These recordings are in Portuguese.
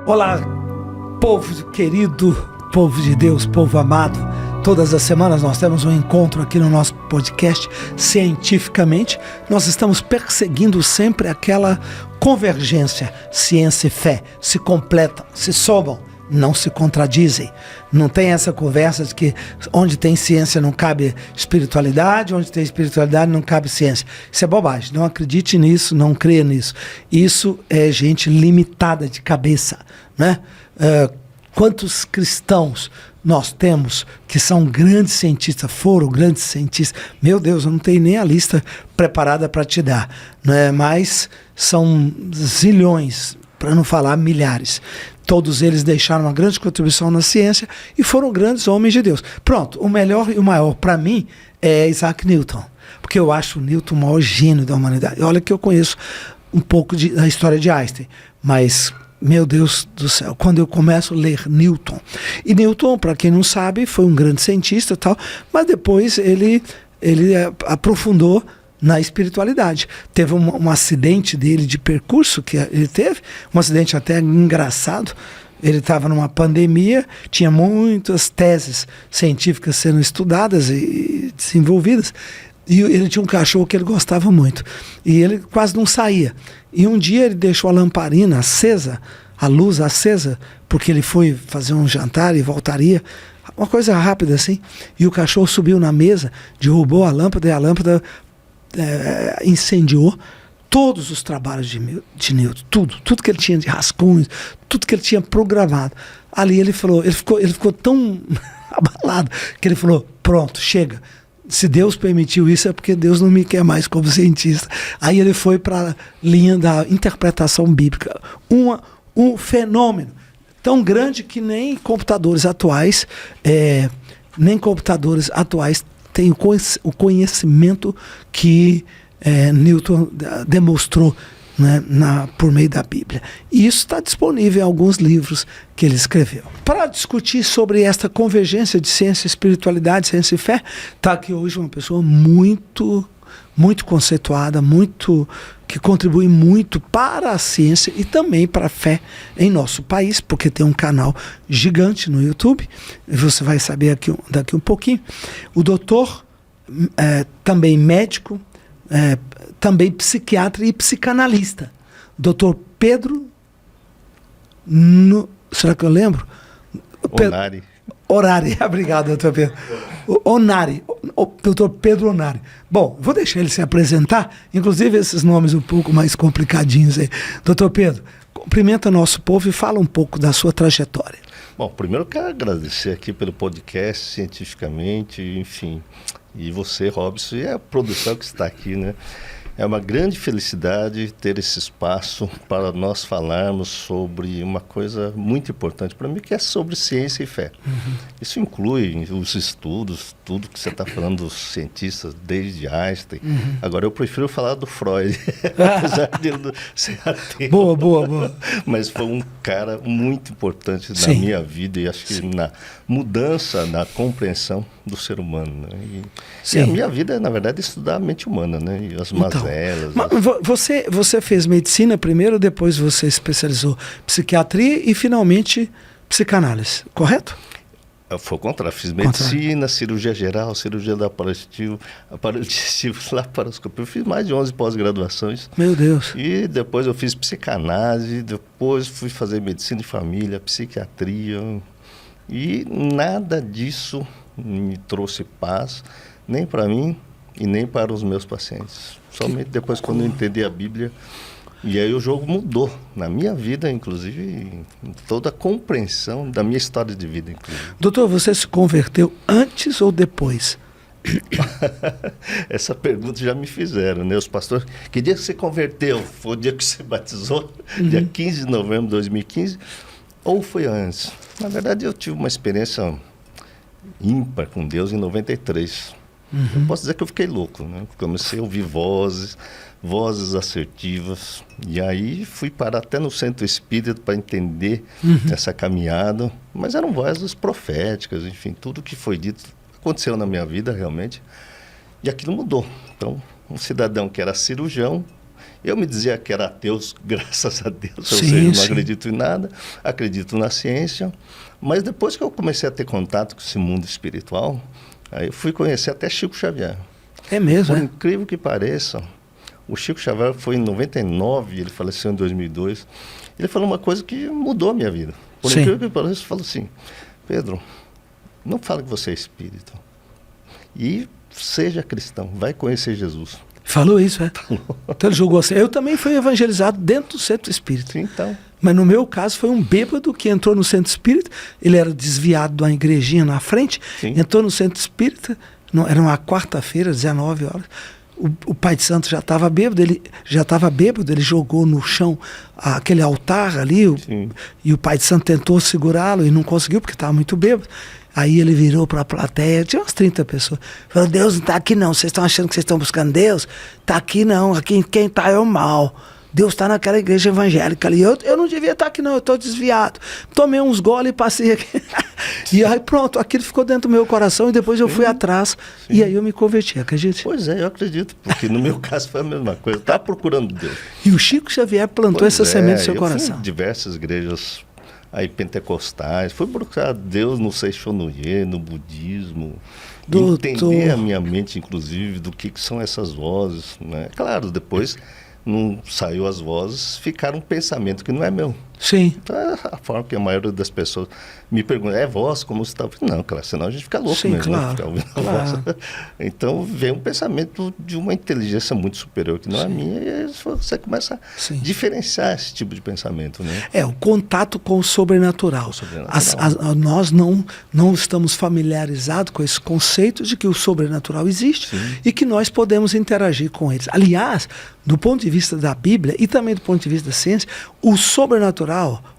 Olá, povo querido, povo de Deus, povo amado. Todas as semanas nós temos um encontro aqui no nosso podcast Cientificamente. Nós estamos perseguindo sempre aquela convergência. Ciência e fé se completam, se somam, não se contradizem. Não tem essa conversa de que onde tem ciência não cabe espiritualidade, onde tem espiritualidade não cabe ciência. Isso é bobagem. Não acredite nisso, não creia nisso. Isso é gente limitada de cabeça, né? Quantos cristãos nós temos que são grandes cientistas, foram grandes cientistas? Meu Deus, eu não tenho nem a lista preparada para te dar, né? Mas são zilhões, para não falar milhares. Todos eles deixaram uma grande contribuição na ciência e foram grandes homens de Deus. Pronto, o melhor e o maior para mim é Isaac Newton, porque eu acho o Newton o maior gênio da humanidade. Olha que eu conheço um pouco da história de Einstein, mas, meu Deus do céu, quando eu começo a ler Newton. E Newton, para quem não sabe, foi um grande cientista e tal, mas depois ele aprofundou na espiritualidade. Teve um acidente dele de percurso que ele teve, um acidente até engraçado. Ele estava numa pandemia, tinha muitas teses científicas sendo estudadas e desenvolvidas, e ele tinha um cachorro que ele gostava muito, e ele quase não saía. E um dia ele deixou a lamparina acesa, a luz acesa, porque ele foi fazer um jantar e voltaria, uma coisa rápida assim, e o cachorro subiu na mesa, derrubou a lâmpada, e a lâmpada incendiou todos os trabalhos de Newton, tudo que ele tinha de rascunhos, tudo que ele tinha programado. Ali ele falou, ele ficou tão abalado que ele falou: pronto, chega. Se Deus permitiu isso é porque Deus não me quer mais como cientista. Aí ele foi para a linha da interpretação bíblica, um fenômeno tão grande que nem computadores atuais tem o conhecimento que Newton demonstrou, né, por meio da Bíblia. E isso está disponível em alguns livros que ele escreveu. Para discutir sobre esta convergência de ciência, espiritualidade, ciência e fé, está aqui hoje uma pessoa muito conceituada, que contribui muito para a ciência e também para a fé em nosso país, porque tem um canal gigante no YouTube, e você vai saber daqui um pouquinho. O doutor, também médico, também psiquiatra e psicanalista, doutor Pedro, será que eu lembro? Onari. Orari, obrigado, doutor Pedro. Onari, doutor Pedro Onari. Bom, vou deixar ele se apresentar, inclusive esses nomes um pouco mais complicadinhos aí. Doutor Pedro, cumprimenta nosso povo e fala um pouco da sua trajetória. Bom, primeiro eu quero agradecer aqui pelo podcast, cientificamente, enfim, e você, Robson, e a produção que está aqui, né? É uma grande felicidade ter esse espaço para nós falarmos sobre uma coisa muito importante para mim, que é sobre ciência e fé. Uhum. Isso inclui os estudos, tudo que você está falando dos cientistas, desde Einstein. Uhum. Agora, eu prefiro falar do Freud, apesar de ele ser ateu. Boa. Mas foi um cara muito importante na minha vida e acho que na mudança, na compreensão do ser humano, né? E a minha vida, na verdade, é estudar a mente humana, né? E as mazelas. Mas você fez medicina primeiro, depois você especializou psiquiatria e finalmente psicanálise, correto? Foi o contrário, fiz medicina, cirurgia geral, cirurgia do aparelho digestivo, laparoscopia. Eu fiz mais de 11 pós-graduações. Meu Deus. E depois eu fiz psicanálise, depois fui fazer medicina de família, psiquiatria. E nada disso me trouxe paz, nem para mim e nem para os meus pacientes. Somente depois, quando eu entendi a Bíblia. E aí o jogo mudou na minha vida, inclusive, toda a compreensão da minha história de vida, inclusive. Doutor, você se converteu antes ou depois? Essa pergunta já me fizeram, né? Os pastores, que dia que você converteu? Foi o dia que você batizou? Dia 15 de novembro de 2015? Ou foi antes? Na verdade, eu tive uma experiência ímpar com Deus em 93. Eu posso dizer que eu fiquei louco, né? Comecei a ouvir vozes assertivas, e aí fui parar até no centro espírita para entender essa caminhada, mas eram vozes proféticas, enfim, tudo que foi dito aconteceu na minha vida realmente, e aquilo mudou. Então, um cidadão que era cirurgião Eu me dizia que era ateu, graças a Deus, ou Sim, seja, não sim. acredito em nada, acredito na ciência. Mas depois que eu comecei a ter contato com esse mundo espiritual, aí eu fui conhecer até Chico Xavier. É mesmo, Por é? incrível que pareça, o Chico Xavier foi em 99, ele faleceu em 2002. Ele falou uma coisa que mudou a minha vida. Por Sim. incrível que pareça, ele falou assim: Pedro, não fala que você é espírita. E seja cristão, vai conhecer Jesus. Falou isso, é? Então ele jogou assim. Eu também fui evangelizado dentro do centro espírita. Então, Mas no meu caso foi um bêbado que entrou no centro espírita, ele era desviado de uma igrejinha na frente, sim, entrou no centro espírita, era uma quarta-feira, 19 horas. O pai de santo já estava bêbado, ele jogou no chão aquele altar ali, sim. e o pai de santo tentou segurá-lo e não conseguiu porque estava muito bêbado. Aí ele virou para a plateia, tinha umas 30 pessoas, falou: Deus não está aqui não, vocês estão achando que vocês estão buscando Deus? Está aqui não, aqui quem está é o mal. Deus está naquela igreja evangélica ali. Eu não devia estar aqui não, eu estou desviado. Tomei uns goles e passei aqui. E aí pronto, aquilo ficou dentro do meu coração e depois eu fui atrás. E aí eu me converti, acredite? Pois é, eu acredito, porque no meu caso foi a mesma coisa. Eu estava procurando Deus. E o Chico Xavier plantou Pois essa semente no seu eu coração. fui em diversas igrejas aí pentecostais, fui buscar Deus no Seixonoye, no budismo, Doutor. entender a minha mente, inclusive, do que são essas vozes, né? Claro, depois não saiu as vozes, ficaram um pensamento que não é meu. Sim. Então é a forma que a maioria das pessoas me pergunta: é voz, como você está? Não, claro, senão a gente fica louco Sim, mesmo, claro, né? Ficar ouvindo claro. a voz. Então vem um pensamento de uma inteligência muito superior que não é a minha, e aí você começa a Sim. diferenciar esse tipo de pensamento, né? É, o contato com o sobrenatural. O sobrenatural. Nós não estamos familiarizados com esse conceito de que o sobrenatural existe. Sim. E que nós podemos interagir com eles. Aliás, do ponto de vista da Bíblia e também do ponto de vista da ciência, o sobrenatural,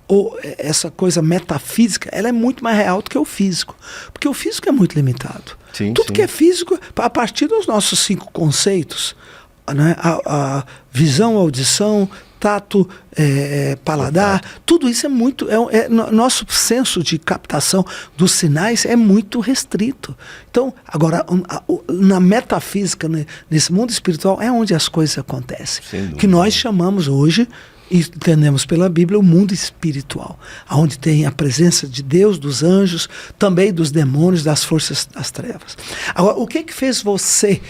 ou essa coisa metafísica, ela é muito mais real do que o físico. Porque o físico é muito limitado. Sim, Tudo sim. que é físico, a partir dos nossos 5 conceitos, né, a visão, a audição, tato, paladar, tudo isso é muito... nosso senso de captação dos sinais é muito restrito. Então, agora, na metafísica, nesse mundo espiritual, é onde as coisas acontecem. Sem dúvida. Que nós chamamos hoje, e entendemos pela Bíblia, o mundo espiritual, onde tem a presença de Deus, dos anjos, também dos demônios, das forças das trevas. Agora, o que fez você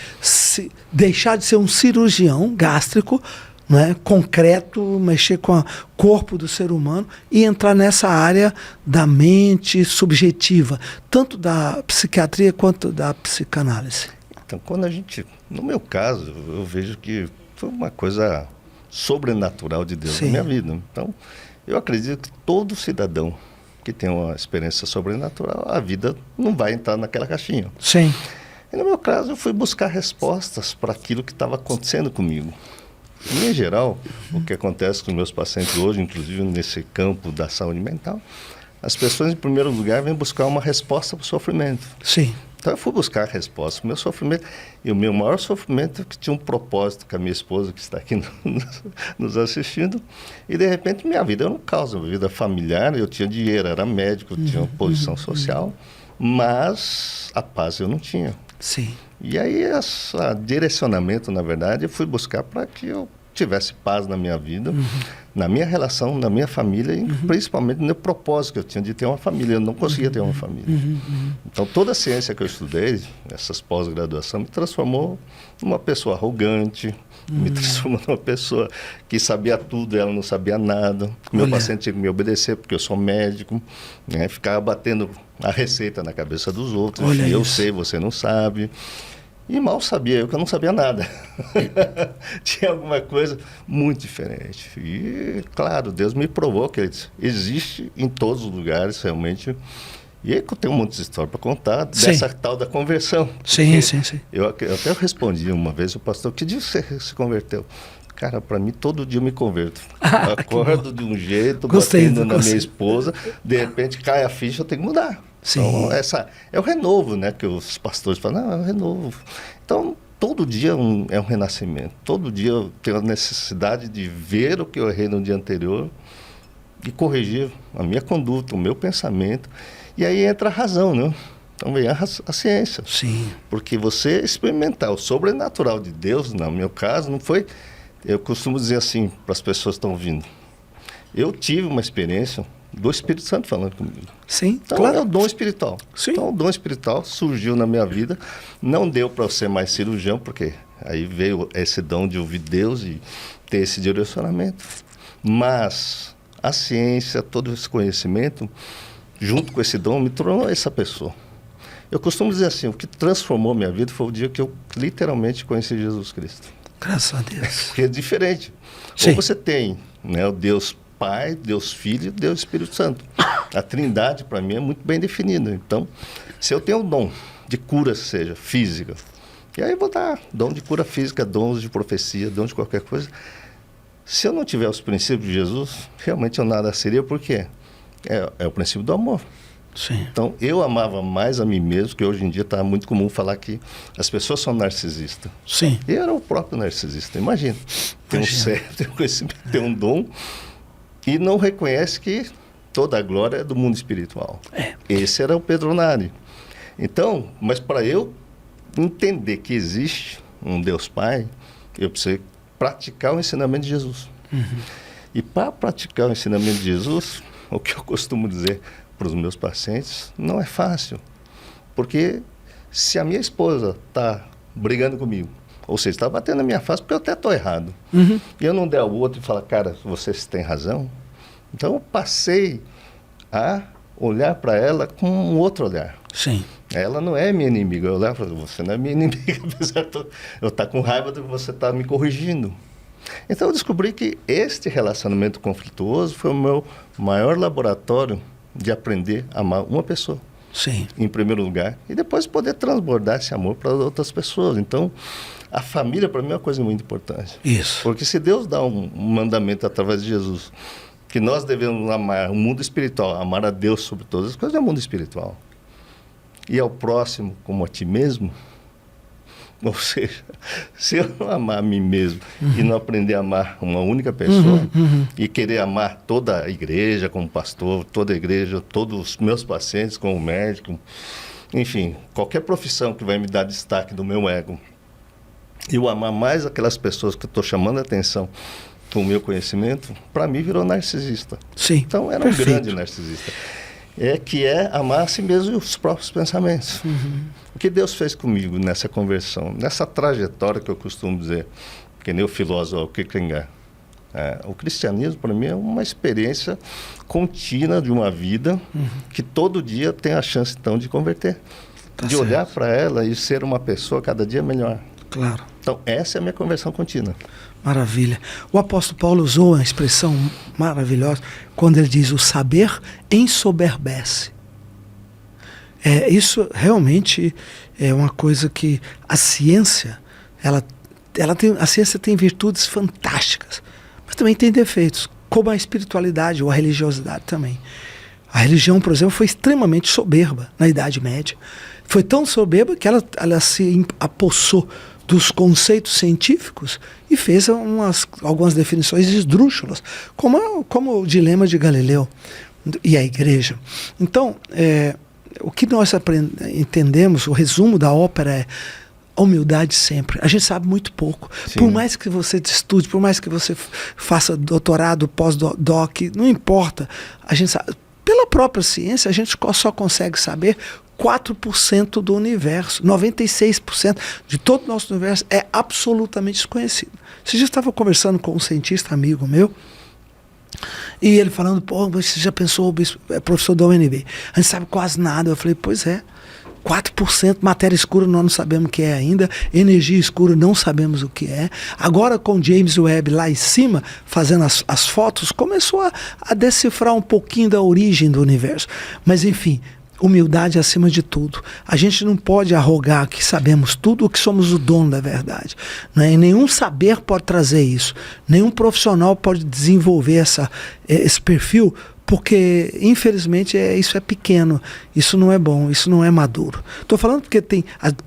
deixar de ser um cirurgião gástrico, né, concreto, mexer com o corpo do ser humano e entrar nessa área da mente subjetiva, tanto da psiquiatria quanto da psicanálise? Então, quando a gente... No meu caso, eu vejo que foi uma coisa sobrenatural de Deus Sim. na minha vida. Então, eu acredito que todo cidadão que tem uma experiência sobrenatural, a vida não vai entrar naquela caixinha. Sim. E no meu caso, eu fui buscar respostas para aquilo que estava acontecendo comigo. E, em geral, o que acontece com os meus pacientes hoje, inclusive nesse campo da saúde mental, as pessoas, em primeiro lugar, vêm buscar uma resposta para o sofrimento. Sim. Então eu fui buscar a resposta para o meu sofrimento. E o meu maior sofrimento é que tinha um propósito com a minha esposa, que está aqui nos assistindo. E, de repente, minha vida era um caos. Minha vida familiar, eu tinha dinheiro, era médico, tinha uma posição social. Mas a paz eu não tinha. Sim. E aí, esse direcionamento, na verdade, eu fui buscar para que eu tivesse paz na minha vida, na minha relação, na minha família e principalmente no propósito que eu tinha de ter uma família. Eu não conseguia ter uma família. Então, toda a ciência que eu estudei, essas pós-graduação, me transformou numa pessoa arrogante, me transformou numa pessoa que sabia tudo, ela não sabia nada. Meu paciente tinha que me obedecer porque eu sou médico, né? Ficava batendo a receita na cabeça dos outros. Eu sei, você não sabe. E mal sabia eu que eu não sabia nada. Tinha alguma coisa muito diferente. E, claro, Deus me provou que existe em todos os lugares, realmente. E aí eu tenho um monte de história para contar dessa tal da conversão. Sim, sim, sim. Eu até respondi uma vez o pastor: que dia você se converteu? Cara, para mim, todo dia eu me converto. Acordo de um jeito, batendo na minha esposa, de repente cai a ficha, eu tenho que mudar. Sim. Então, é o renovo, né? Que os pastores falam: não, é o renovo. Então, todo dia é um renascimento. Todo dia eu tenho a necessidade de ver o que eu errei no dia anterior e corrigir a minha conduta, o meu pensamento. E aí entra a razão, né? Então vem a ciência. Sim. Porque você experimentar o sobrenatural de Deus, no meu caso, não foi Eu costumo dizer assim para as pessoas que estão ouvindo. Eu tive uma experiência do Espírito Santo falando comigo. Sim, então, claro. É o dom espiritual. Sim. Então, o dom espiritual surgiu na minha vida. Não deu para eu ser mais cirurgião, porque aí veio esse dom de ouvir Deus e ter esse direcionamento. Mas a ciência, todo esse conhecimento, junto com esse dom, me tornou essa pessoa. Eu costumo dizer assim, o que transformou minha vida foi o dia que eu literalmente conheci Jesus Cristo. Graças a Deus. Porque é diferente. Sim. Ou você tem, né, o Deus Pai, Deus Filho e Deus Espírito Santo. A trindade, para mim, é muito bem definida. Então, se eu tenho um dom de cura, seja física, e aí eu vou dar dom de cura física, dons de profecia, dons de qualquer coisa. Se eu não tiver os princípios de Jesus, realmente eu nada seria, porque é o princípio do amor. Sim. Então, eu amava mais a mim mesmo, que hoje em dia está muito comum falar que as pessoas são narcisistas. Sim. Eu era o próprio narcisista, imagina. Tem um cérebro, tem um conhecimento, tem um dom, e não reconhece que toda a glória é do mundo espiritual. Esse era o Pedro Nari. Então, mas para eu entender que existe um Deus Pai, eu preciso praticar o ensinamento de Jesus. Uhum. E para praticar o ensinamento de Jesus, o que eu costumo dizer para os meus pacientes, não é fácil. Porque se a minha esposa está brigando comigo, ou seja, está batendo na minha face porque eu até estou errado, Uhum. e eu não der ao outro e falar, cara, você tem razão, então eu passei a olhar para ela com um outro olhar. Sim. Ela não é minha inimiga. Eu olhava e falava, você não é minha inimiga, apesar de eu estar com raiva do que você está me corrigindo. Então eu descobri que este relacionamento conflituoso foi o meu maior laboratório de aprender a amar uma pessoa. Sim. Em primeiro lugar, e depois poder transbordar esse amor para outras pessoas. Então, a família para mim é uma coisa muito importante. Isso. Porque se Deus dá um mandamento através de Jesus, que nós devemos amar o mundo espiritual, amar a Deus sobre todas as coisas, é o mundo espiritual. E ao próximo como a ti mesmo, ou seja, se eu não amar a mim mesmo e não aprender a amar uma única pessoa e querer amar toda a igreja como pastor, toda a igreja, todos os meus pacientes como médico, enfim, qualquer profissão que vai me dar destaque do meu ego, e eu amar mais aquelas pessoas que eu estou chamando a atenção com o meu conhecimento, para mim virou narcisista. Sim. Então era Perfeito. um grande narcisista. Que é amar a si mesmo e os próprios pensamentos. O que Deus fez comigo nessa conversão, nessa trajetória que eu costumo dizer, que nem o filósofo Kierkegaard. O cristianismo, para mim, é uma experiência contínua de uma vida que todo dia tem a chance, então, de converter. Tá de olhar para ela e ser uma pessoa cada dia melhor. Claro. Então, essa é a minha conversão contínua. Maravilha. O apóstolo Paulo usou uma expressão maravilhosa quando ele diz: o saber ensoberbece. Isso realmente é uma coisa que a ciência, a ciência tem virtudes fantásticas, mas também tem defeitos, como a espiritualidade ou a religiosidade também. A religião, por exemplo, foi extremamente soberba na Idade Média. Foi tão soberba que ela se apossou dos conceitos científicos e fez algumas definições esdrúxulas, como o dilema de Galileu e a igreja. Então, o que nós entendemos, o resumo da ópera é a humildade sempre. A gente sabe muito pouco. Sim. Por mais que você estude, por mais que você faça doutorado, pós-doc, não importa. A gente sabe. Pela própria ciência, a gente só consegue saber 4% do universo. 96% de todo o nosso universo é absolutamente desconhecido. Esse dia eu estava conversando com um cientista amigo meu, e ele falando, você já pensou, professor da UNB, a gente sabe quase nada. Eu falei, pois é, 4%, matéria escura nós não sabemos o que é ainda, energia escura não sabemos o que é. Agora com James Webb lá em cima, fazendo as fotos, começou a decifrar um pouquinho da origem do universo. Mas enfim, humildade acima de tudo. A gente não pode arrogar que sabemos tudo ou que somos o dono da verdade. E nenhum saber pode trazer isso. Nenhum profissional pode desenvolver esse perfil, porque, infelizmente, isso é pequeno, isso não é bom, isso não é maduro. Estou falando porque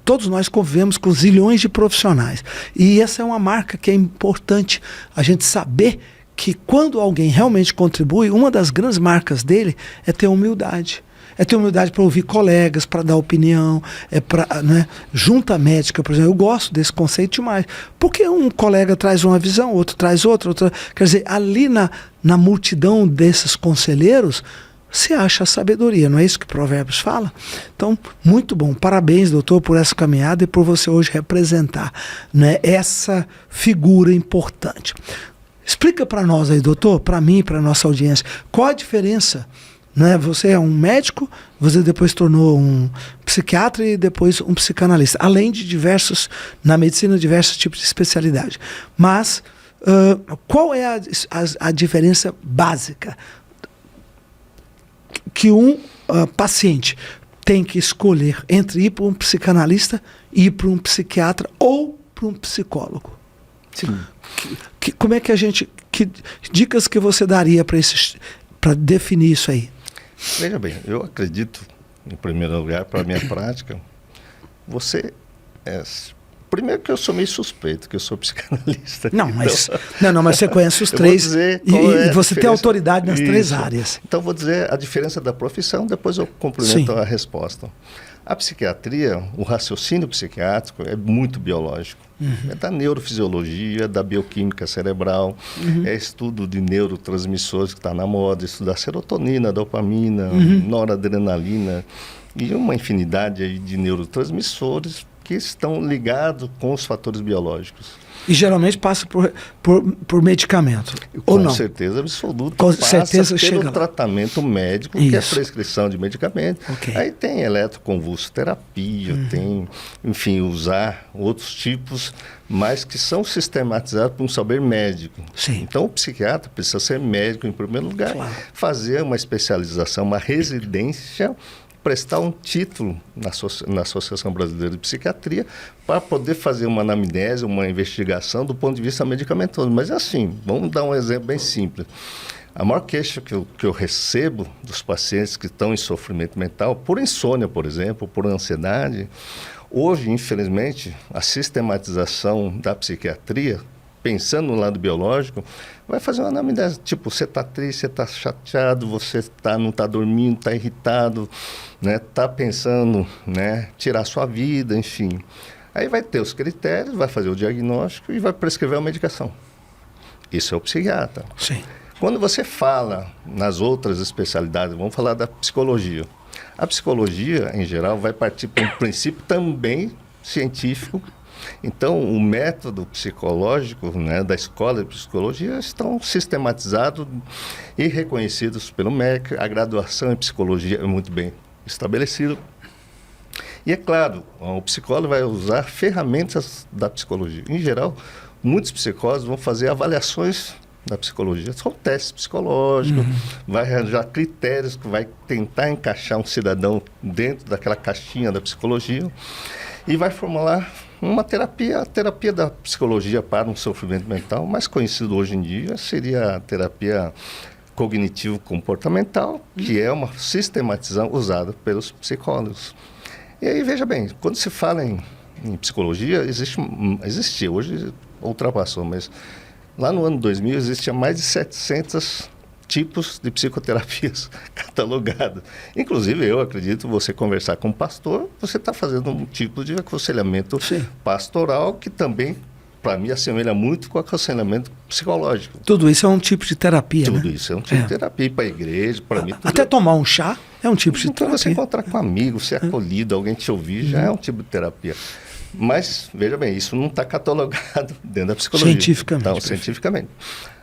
todos nós convivemos com zilhões de profissionais. E essa é uma marca que é importante a gente saber que quando alguém realmente contribui, uma das grandes marcas dele é ter humildade. é ter humildade para ouvir colegas, para dar opinião, né, junta médica, por exemplo. Eu gosto desse conceito demais. Porque um colega traz uma visão, outro traz outra. Quer dizer, ali na multidão desses conselheiros, se acha a sabedoria, não é isso que Provérbios fala? Então, muito bom. Parabéns, doutor, por essa caminhada e por você hoje representar, né, essa figura importante. Explica para nós aí, doutor, para mim e para a nossa audiência, qual a diferença, né? Você é um médico, você depois tornou um psiquiatra e depois um psicanalista, além de na medicina, diversos tipos de especialidade. Mas qual é a diferença básica que um paciente tem que escolher entre ir para um psicanalista, ir para um psiquiatra ou para um psicólogo? Sim. Como é que que dicas que você daria para definir isso aí? Veja bem, eu acredito, em primeiro lugar, para a minha prática, primeiro que eu sou meio suspeito, que eu sou psicanalista. Mas você conhece os três e você tem autoridade nas três áreas. Então, vou dizer a diferença da profissão, depois eu complemento a resposta. A psiquiatria, o raciocínio psiquiátrico é muito biológico. É da neurofisiologia, da bioquímica cerebral, é estudo de neurotransmissores que está na moda, estudar serotonina, dopamina, noradrenalina e uma infinidade aí de neurotransmissores que estão ligados com os fatores biológicos. E geralmente passa por medicamento, ou não? Com certeza absoluta. Com certeza pelo chega tratamento médico, que é a prescrição de medicamento. Okay. Aí tem eletroconvulsoterapia, tem, enfim, usar outros tipos, mas que são sistematizados por um saber médico. Sim. Então, o psiquiatra precisa ser médico em primeiro lugar, fazer uma especialização, uma residência, prestar um título na Associação Brasileira de Psiquiatria para poder fazer uma anamnese, uma investigação do ponto de vista medicamentoso. Mas é assim, vamos dar um exemplo bem simples. A maior queixa que eu recebo dos pacientes que estão em sofrimento mental, por insônia, por exemplo, por ansiedade, hoje, infelizmente, a sistematização da psiquiatria, pensando no lado biológico, vai fazer uma anamnese, tipo, você está triste, você está chateado, você não está dormindo, está irritado, né, está pensando, né, tirar sua vida, enfim. Aí vai ter os critérios, vai fazer o diagnóstico e vai prescrever a medicação. Isso é o psiquiatra. Sim. Quando você fala nas outras especialidades, vamos falar da psicologia. A psicologia, em geral, vai partir para um princípio também científico. Então, o método psicológico, né, da escola de psicologia estão sistematizados e reconhecidos pelo MEC. A graduação em psicologia é muito bem estabelecida. E, é claro, o psicólogo vai usar ferramentas da psicologia. Em geral, muitos psicólogos vão fazer avaliações da psicologia. São testes psicológicos, vai arranjar critérios que vai tentar encaixar um cidadão dentro daquela caixinha da psicologia e vai formular uma terapia. A terapia da psicologia para um sofrimento mental, mais conhecido hoje em dia, seria a terapia cognitivo-comportamental, que é uma sistematização usada pelos psicólogos. E aí, veja bem, quando se fala em psicologia, existia, hoje ultrapassou, mas lá no ano 2000 existia mais de 700 tipos de psicoterapias catalogadas. Inclusive, eu acredito, você conversar com um pastor, você está fazendo um tipo de aconselhamento pastoral que também, para mim, assemelha muito com o aconselhamento psicológico. Tudo isso é um tipo de terapia, Tudo né? isso é um tipo de terapia. Para a igreja, para mim... Até tomar um chá é um tipo de então, terapia. você encontrar com um amigo, ser acolhido, alguém te ouvir, já é um tipo de terapia. Mas, veja bem, isso não está catalogado dentro da psicologia. Cientificamente. Então, cientificamente.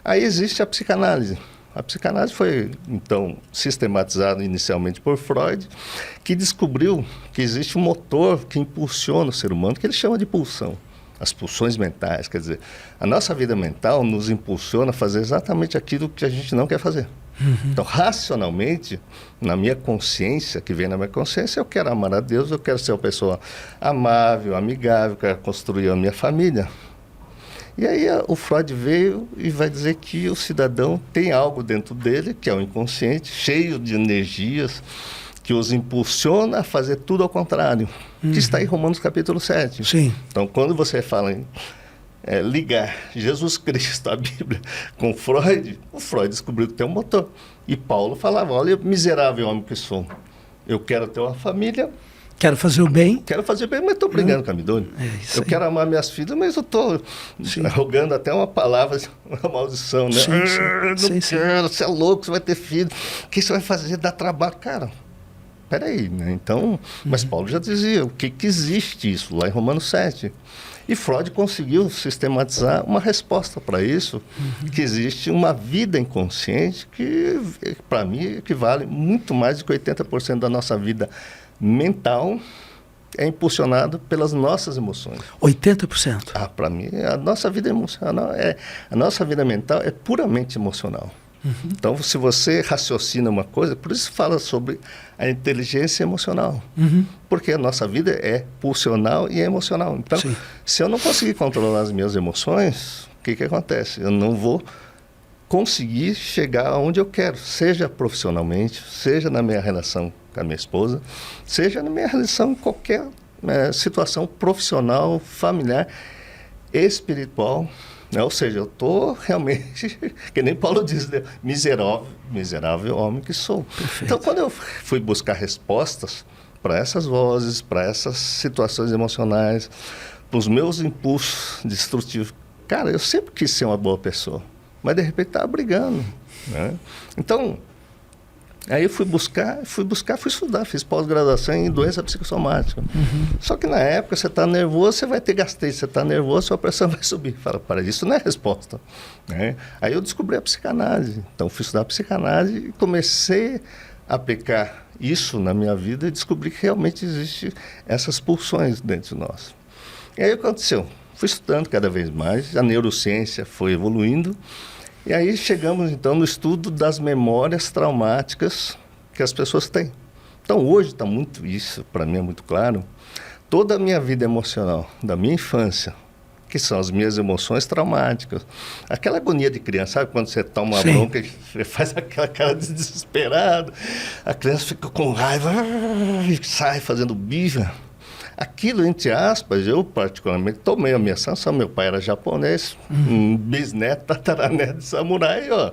Aí existe a psicanálise. A psicanálise foi, então, sistematizada inicialmente por Freud, que descobriu que existe um motor que impulsiona o ser humano, que ele chama de pulsão. As pulsões mentais, quer dizer, a nossa vida mental nos impulsiona a fazer exatamente aquilo que a gente não quer fazer. Então, racionalmente, na minha consciência, que vem na minha consciência, eu quero amar a Deus, eu quero ser uma pessoa amável, amigável, quero construir a minha família. E aí o Freud veio e vai dizer que o cidadão tem algo dentro dele, que é o inconsciente, cheio de energias, que os impulsiona a fazer tudo ao contrário, que está em Romanos capítulo 7. Sim. Então, quando você fala em ligar Jesus Cristo, a Bíblia, com Freud, o Freud descobriu que tem um motor. E Paulo falava, olha, miserável homem que sou. Eu quero ter uma família. Quero fazer o bem. Quero fazer bem, mas estou brigando com a Midori. Eu quero amar minhas filhas, mas eu estou rogando até uma palavra, uma maldição, né? Não quero, você é louco, você vai ter filho. O que você vai fazer? Dá trabalho. Cara, peraí, né? Então, mas Paulo já dizia, o que existe isso? Lá em Romanos 7. E Freud conseguiu sistematizar uma resposta para isso, que existe uma vida inconsciente que, para mim, equivale muito mais do que 80% da nossa vida mental é impulsionado pelas nossas emoções. 80%? Para mim, a nossa vida emocional a nossa vida mental é puramente emocional. Então, se você raciocina uma coisa, por isso fala sobre a inteligência emocional. Porque a nossa vida é pulsional e é emocional. Então, se eu não conseguir controlar as minhas emoções, o que acontece? Eu não vou conseguir chegar aonde eu quero, seja profissionalmente, seja na minha relação com a minha esposa, seja na minha relação em qualquer situação profissional, familiar, espiritual. Ou seja, eu estou realmente, que nem Paulo diz, né? miserável homem que sou. Perfeito. Então, quando eu fui buscar respostas para essas vozes, para essas situações emocionais, para os meus impulsos destrutivos, cara, eu sempre quis ser uma boa pessoa, mas de repente estava brigando, né? Então, aí eu fui estudar, fiz pós-graduação em doença psicossomática. Só que na época você está nervoso, você vai ter gastrite, você está nervoso, sua pressão vai subir. Fala, para isso não é resposta, né? Aí eu descobri a psicanálise, então fui estudar psicanálise e comecei a aplicar isso na minha vida e descobri que realmente existem essas pulsões dentro de nós. E aí o que aconteceu? Fui estudando cada vez mais, a neurociência foi evoluindo. E aí chegamos, então, no estudo das memórias traumáticas que as pessoas têm. Então, hoje está muito isso, para mim é muito claro, toda a minha vida emocional, da minha infância, que são as minhas emoções traumáticas. Aquela agonia de criança, sabe quando você toma uma bronca e você faz aquela cara desesperada, a criança fica com raiva e sai fazendo birra. Aquilo, entre aspas, eu particularmente tomei a minha sanção. Meu pai era japonês, um bisneto, tataraneto de samurai, ó.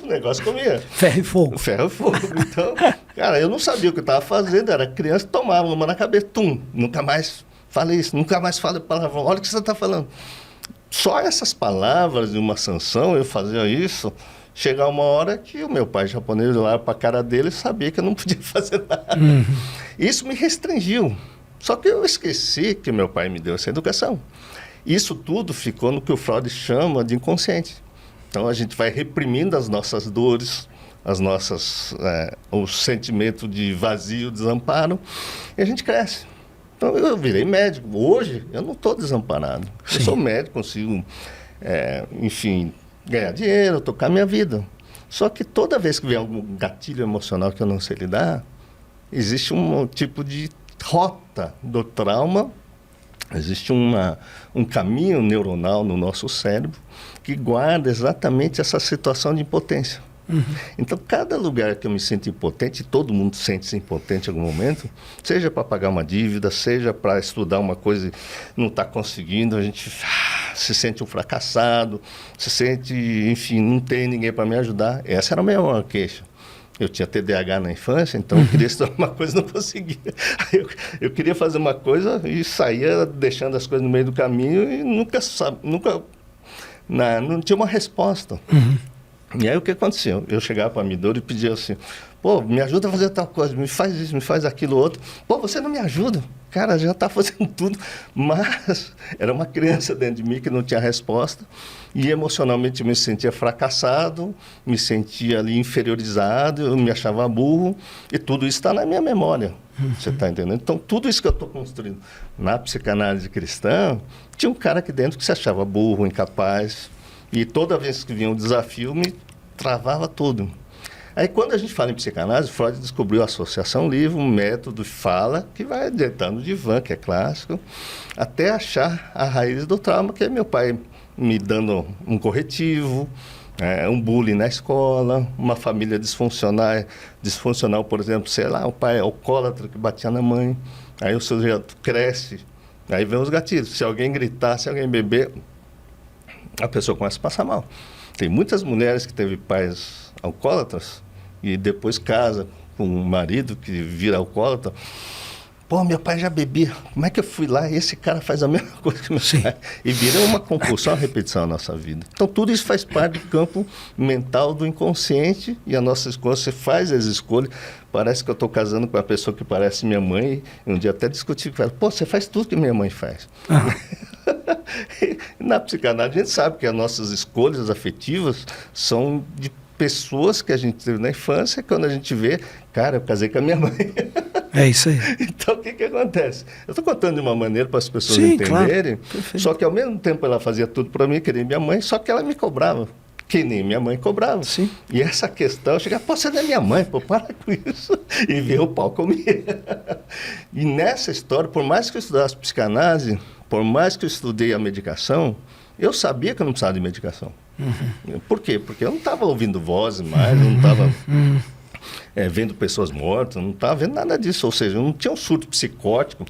O negócio comia. Ferro e fogo. Ferro e fogo. Então, cara, eu não sabia o que eu estava fazendo, era criança, tomava uma na cabeça, nunca mais falei isso, nunca mais falei palavrão. Olha o que você está falando. Só essas palavras de uma sanção, eu fazia isso, chegar uma hora que o meu pai japonês olhava para a cara dele e sabia que eu não podia fazer nada. Isso me restringiu. Só que eu esqueci que meu pai me deu essa educação. Isso tudo ficou no que o Freud chama de inconsciente. Então, a gente vai reprimindo as nossas dores, o sentimento de vazio, desamparo, e a gente cresce. Então, eu virei médico. Hoje, eu não estou desamparado. Eu sou médico, consigo, ganhar dinheiro, tocar minha vida. Só que toda vez que vem algum gatilho emocional que eu não sei lidar, existe um tipo de rota do trauma, existe um caminho neuronal no nosso cérebro que guarda exatamente essa situação de impotência. Então, cada lugar que eu me sinto impotente, todo mundo sente-se impotente em algum momento, seja para pagar uma dívida, seja para estudar uma coisa e não está conseguindo, a gente se sente um fracassado, se sente, enfim, não tem ninguém para me ajudar. Essa era a minha maior queixa. Eu tinha TDAH na infância, então eu queria estudar uma coisa e não conseguia. Eu queria fazer uma coisa e saía deixando as coisas no meio do caminho e não tinha uma resposta. E aí o que aconteceu? Eu chegava para a Midori e pedia assim, pô, me ajuda a fazer tal coisa, me faz isso, me faz aquilo outro. Pô, você não me ajuda. Cara, já está fazendo tudo. Mas era uma criança dentro de mim que não tinha resposta. E emocionalmente me sentia fracassado, me sentia ali inferiorizado, eu me achava burro. E tudo isso está na minha memória. Você está entendendo? Então, tudo isso que eu estou construindo na psicanálise cristã, tinha um cara aqui dentro que se achava burro, incapaz. E toda vez que vinha um desafio, me travava tudo. Aí, quando a gente fala em psicanálise, Freud descobriu a associação livre, um método de fala que vai adiantando o divã, que é clássico, até achar a raiz do trauma, que é meu pai me dando um corretivo, um bullying na escola, uma família disfuncional, por exemplo, sei lá, o pai é alcoólatra que batia na mãe, aí o sujeito cresce, aí vem os gatilhos. Se alguém gritar, se alguém beber, a pessoa começa a passar mal. Tem muitas mulheres que teve pais alcoólatras e depois casa com um marido que vira alcoólatra. Pô, meu pai já bebia. Como é que eu fui lá e esse cara faz a mesma coisa que meu pai? E vira uma compulsão, uma repetição na nossa vida. Então, tudo isso faz parte do campo mental do inconsciente e a nossa escolha, você faz as escolhas. Parece que eu estou casando com uma pessoa que parece minha mãe. E um dia até discuti com ela. Pô, você faz tudo que minha mãe faz. Na psicanálise, a gente sabe que as nossas escolhas afetivas são de pessoas que a gente teve na infância, quando a gente vê, cara, eu casei com a minha mãe. É isso aí. Então, o que acontece? Eu estou contando de uma maneira para as pessoas entenderem, claro. só que ao mesmo tempo ela fazia tudo para mim, que nem minha mãe, só que ela me cobrava, que nem minha mãe cobrava. Sim. E essa questão, eu chegava, pô, você não é minha mãe, pô, para com isso. E ver o pau comia. E nessa história, por mais que eu estudasse psicanálise, por mais que eu estudei a medicação, eu sabia que eu não precisava de medicação. Por quê? Porque eu não estava ouvindo vozes mais, não estava vendo pessoas mortas, não estava vendo nada disso. Ou seja, eu não tinha um surto psicótico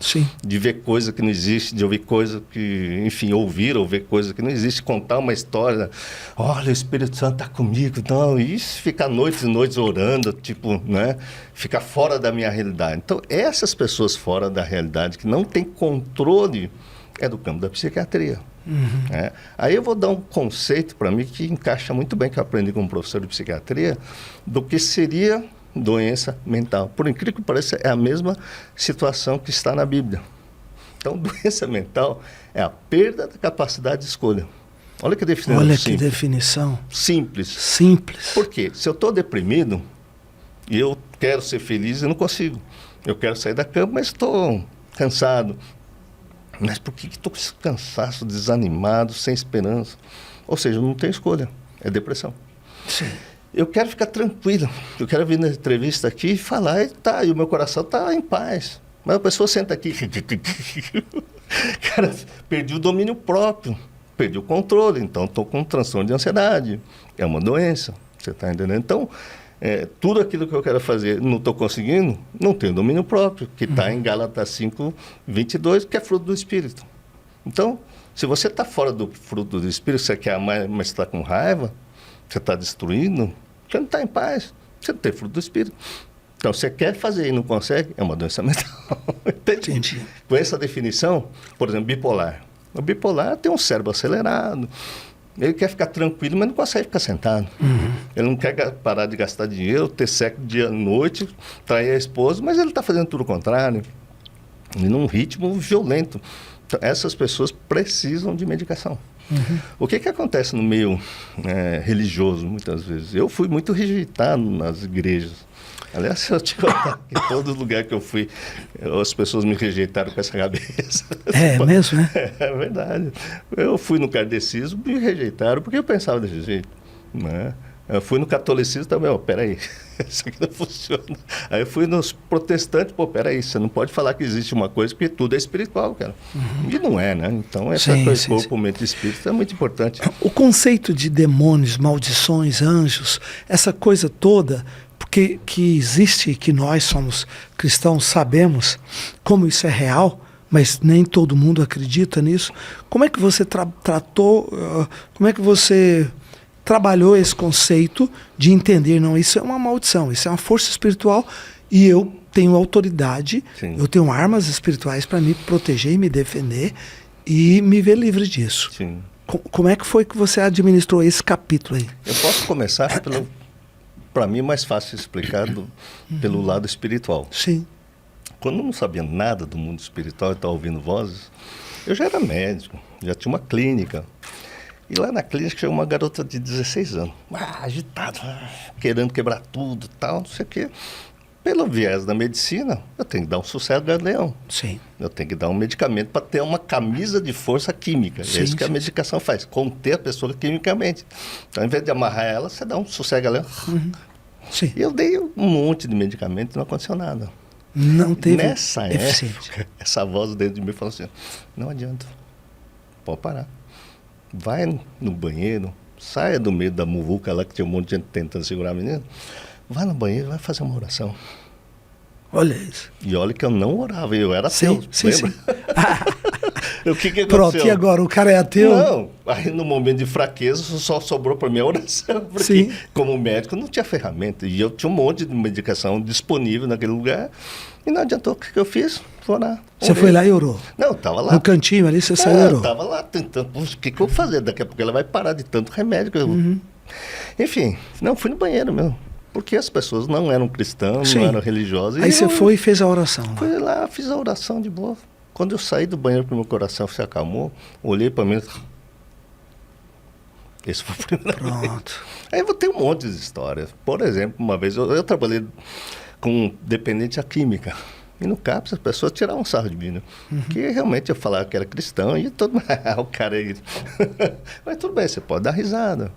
de ver coisa que não existe, de ouvir coisa que, enfim, ouvir ou ver coisa que não existe, contar uma história, olha, o Espírito Santo está comigo, não, isso, ficar noites e noites orando, tipo, né, ficar fora da minha realidade. Então, essas pessoas fora da realidade, que não têm controle, é do campo da psiquiatria. Aí eu vou dar um conceito para mim que encaixa muito bem, que eu aprendi como professor de psiquiatria, do que seria doença mental. Por incrível que pareça, é a mesma situação que está na Bíblia. Então, doença mental é a perda da capacidade de escolha. Olha que definição. Olha que definição. Simples. Simples. Por quê? Se eu estou deprimido e eu quero ser feliz, eu não consigo. Eu quero sair da cama, mas estou cansado. Mas por que estou com esse cansaço, desanimado, sem esperança? Ou seja, eu não tenho escolha. É depressão. Sim. Eu quero ficar tranquilo. Eu quero vir na entrevista aqui e falar, e o meu coração está em paz. Mas a pessoa senta aqui. Cara, perdi o domínio próprio. Perdi o controle. Então, estou com um transtorno de ansiedade. É uma doença. Você está entendendo? Então, tudo aquilo que eu quero fazer, não estou conseguindo, não tenho domínio próprio, que está em Gálatas 5:22, que é fruto do Espírito. Então, se você está fora do fruto do Espírito, você quer amar, mas está com raiva, você está destruindo, você não está em paz, você não tem fruto do Espírito. Então, você quer fazer e não consegue, é uma doença mental. Entendi. Com essa definição, por exemplo, bipolar. O bipolar tem um cérebro acelerado, ele quer ficar tranquilo, mas não consegue ficar sentado. Ele não quer parar de gastar dinheiro, ter sexo dia e noite, trair a esposa, mas ele está fazendo tudo o contrário. E num ritmo violento. Então, essas pessoas precisam de medicação. O que acontece no meio religioso, muitas vezes? Eu fui muito rejeitado nas igrejas. Aliás, se eu te contar que todo lugar que eu fui, as pessoas me rejeitaram com essa cabeça. É mesmo, né? É verdade. Eu fui no kardecismo e me rejeitaram, porque eu pensava desse jeito. Né? Eu fui no catolicismo também, peraí, isso aqui não funciona. Aí eu fui nos protestantes, peraí, você não pode falar que existe uma coisa, porque tudo é espiritual, cara. E não é, né? Então, essa coisa, corpo, mente e espírito é muito importante. O conceito de demônios, maldições, anjos, essa coisa toda, porque que existe, que nós somos cristãos, sabemos como isso é real, mas nem todo mundo acredita nisso. Como é que você tratou, como é que você trabalhou esse conceito de entender, não, isso é uma maldição, isso é uma força espiritual e eu tenho autoridade, eu tenho armas espirituais para me proteger e me defender e me ver livre disso. Sim. Como é que foi que você administrou esse capítulo aí? Eu posso começar pelo... Para mim é mais fácil explicar pelo lado espiritual. Sim. Quando eu não sabia nada do mundo espiritual e estava ouvindo vozes, eu já era médico, já tinha uma clínica. E lá na clínica chegou uma garota de 16 anos, agitada, querendo quebrar tudo, tal, não sei o quê. Pelo viés da medicina, eu tenho que dar um sossego de leão. Sim. Eu tenho que dar um medicamento para ter uma camisa de força química. É isso que a medicação faz, conter a pessoa quimicamente. Então, ao invés de amarrar ela, você dá um sossego de leão. Sim. E eu dei um monte de medicamento e não aconteceu nada. Não teve Nessa época, essa voz dentro de mim falou assim, não adianta, pode parar. Vai no banheiro, saia do meio da muvuca lá, que tinha um monte de gente tentando segurar a menina. Vai no banheiro, vai fazer uma oração. Olha isso. E olha que eu não orava, eu era ateu, lembra? O que aconteceu? Pronto, e agora? O cara é ateu? Não, aí no momento de fraqueza só sobrou para mim a oração, porque Sim. como médico não tinha ferramenta, e eu tinha um monte de medicação disponível naquele lugar, e não adiantou. O que eu fiz? Fui orar. Você foi lá e orou? Não, estava lá. No cantinho ali, você saiu e Eu orou? estava lá tentando, o que eu vou fazer? Daqui a pouco ela vai parar de tanto remédio. Enfim, não, fui no banheiro mesmo. Porque as pessoas não eram cristãs, Sim. não eram religiosas. Aí e você foi e fez a oração. Lá. Fui lá, fiz a oração de boa. Quando eu saí do banheiro, meu coração se acalmou, olhei para mim. Esse foi o primeiro. Pronto. Aí eu tenho um monte de histórias. Por exemplo, uma vez eu trabalhei com um dependente à química. E no CAPS as pessoas tiravam um sarro de mim, né? Que realmente eu falava que era cristão e todo mundo, o cara aí. Mas tudo bem, você pode dar risada.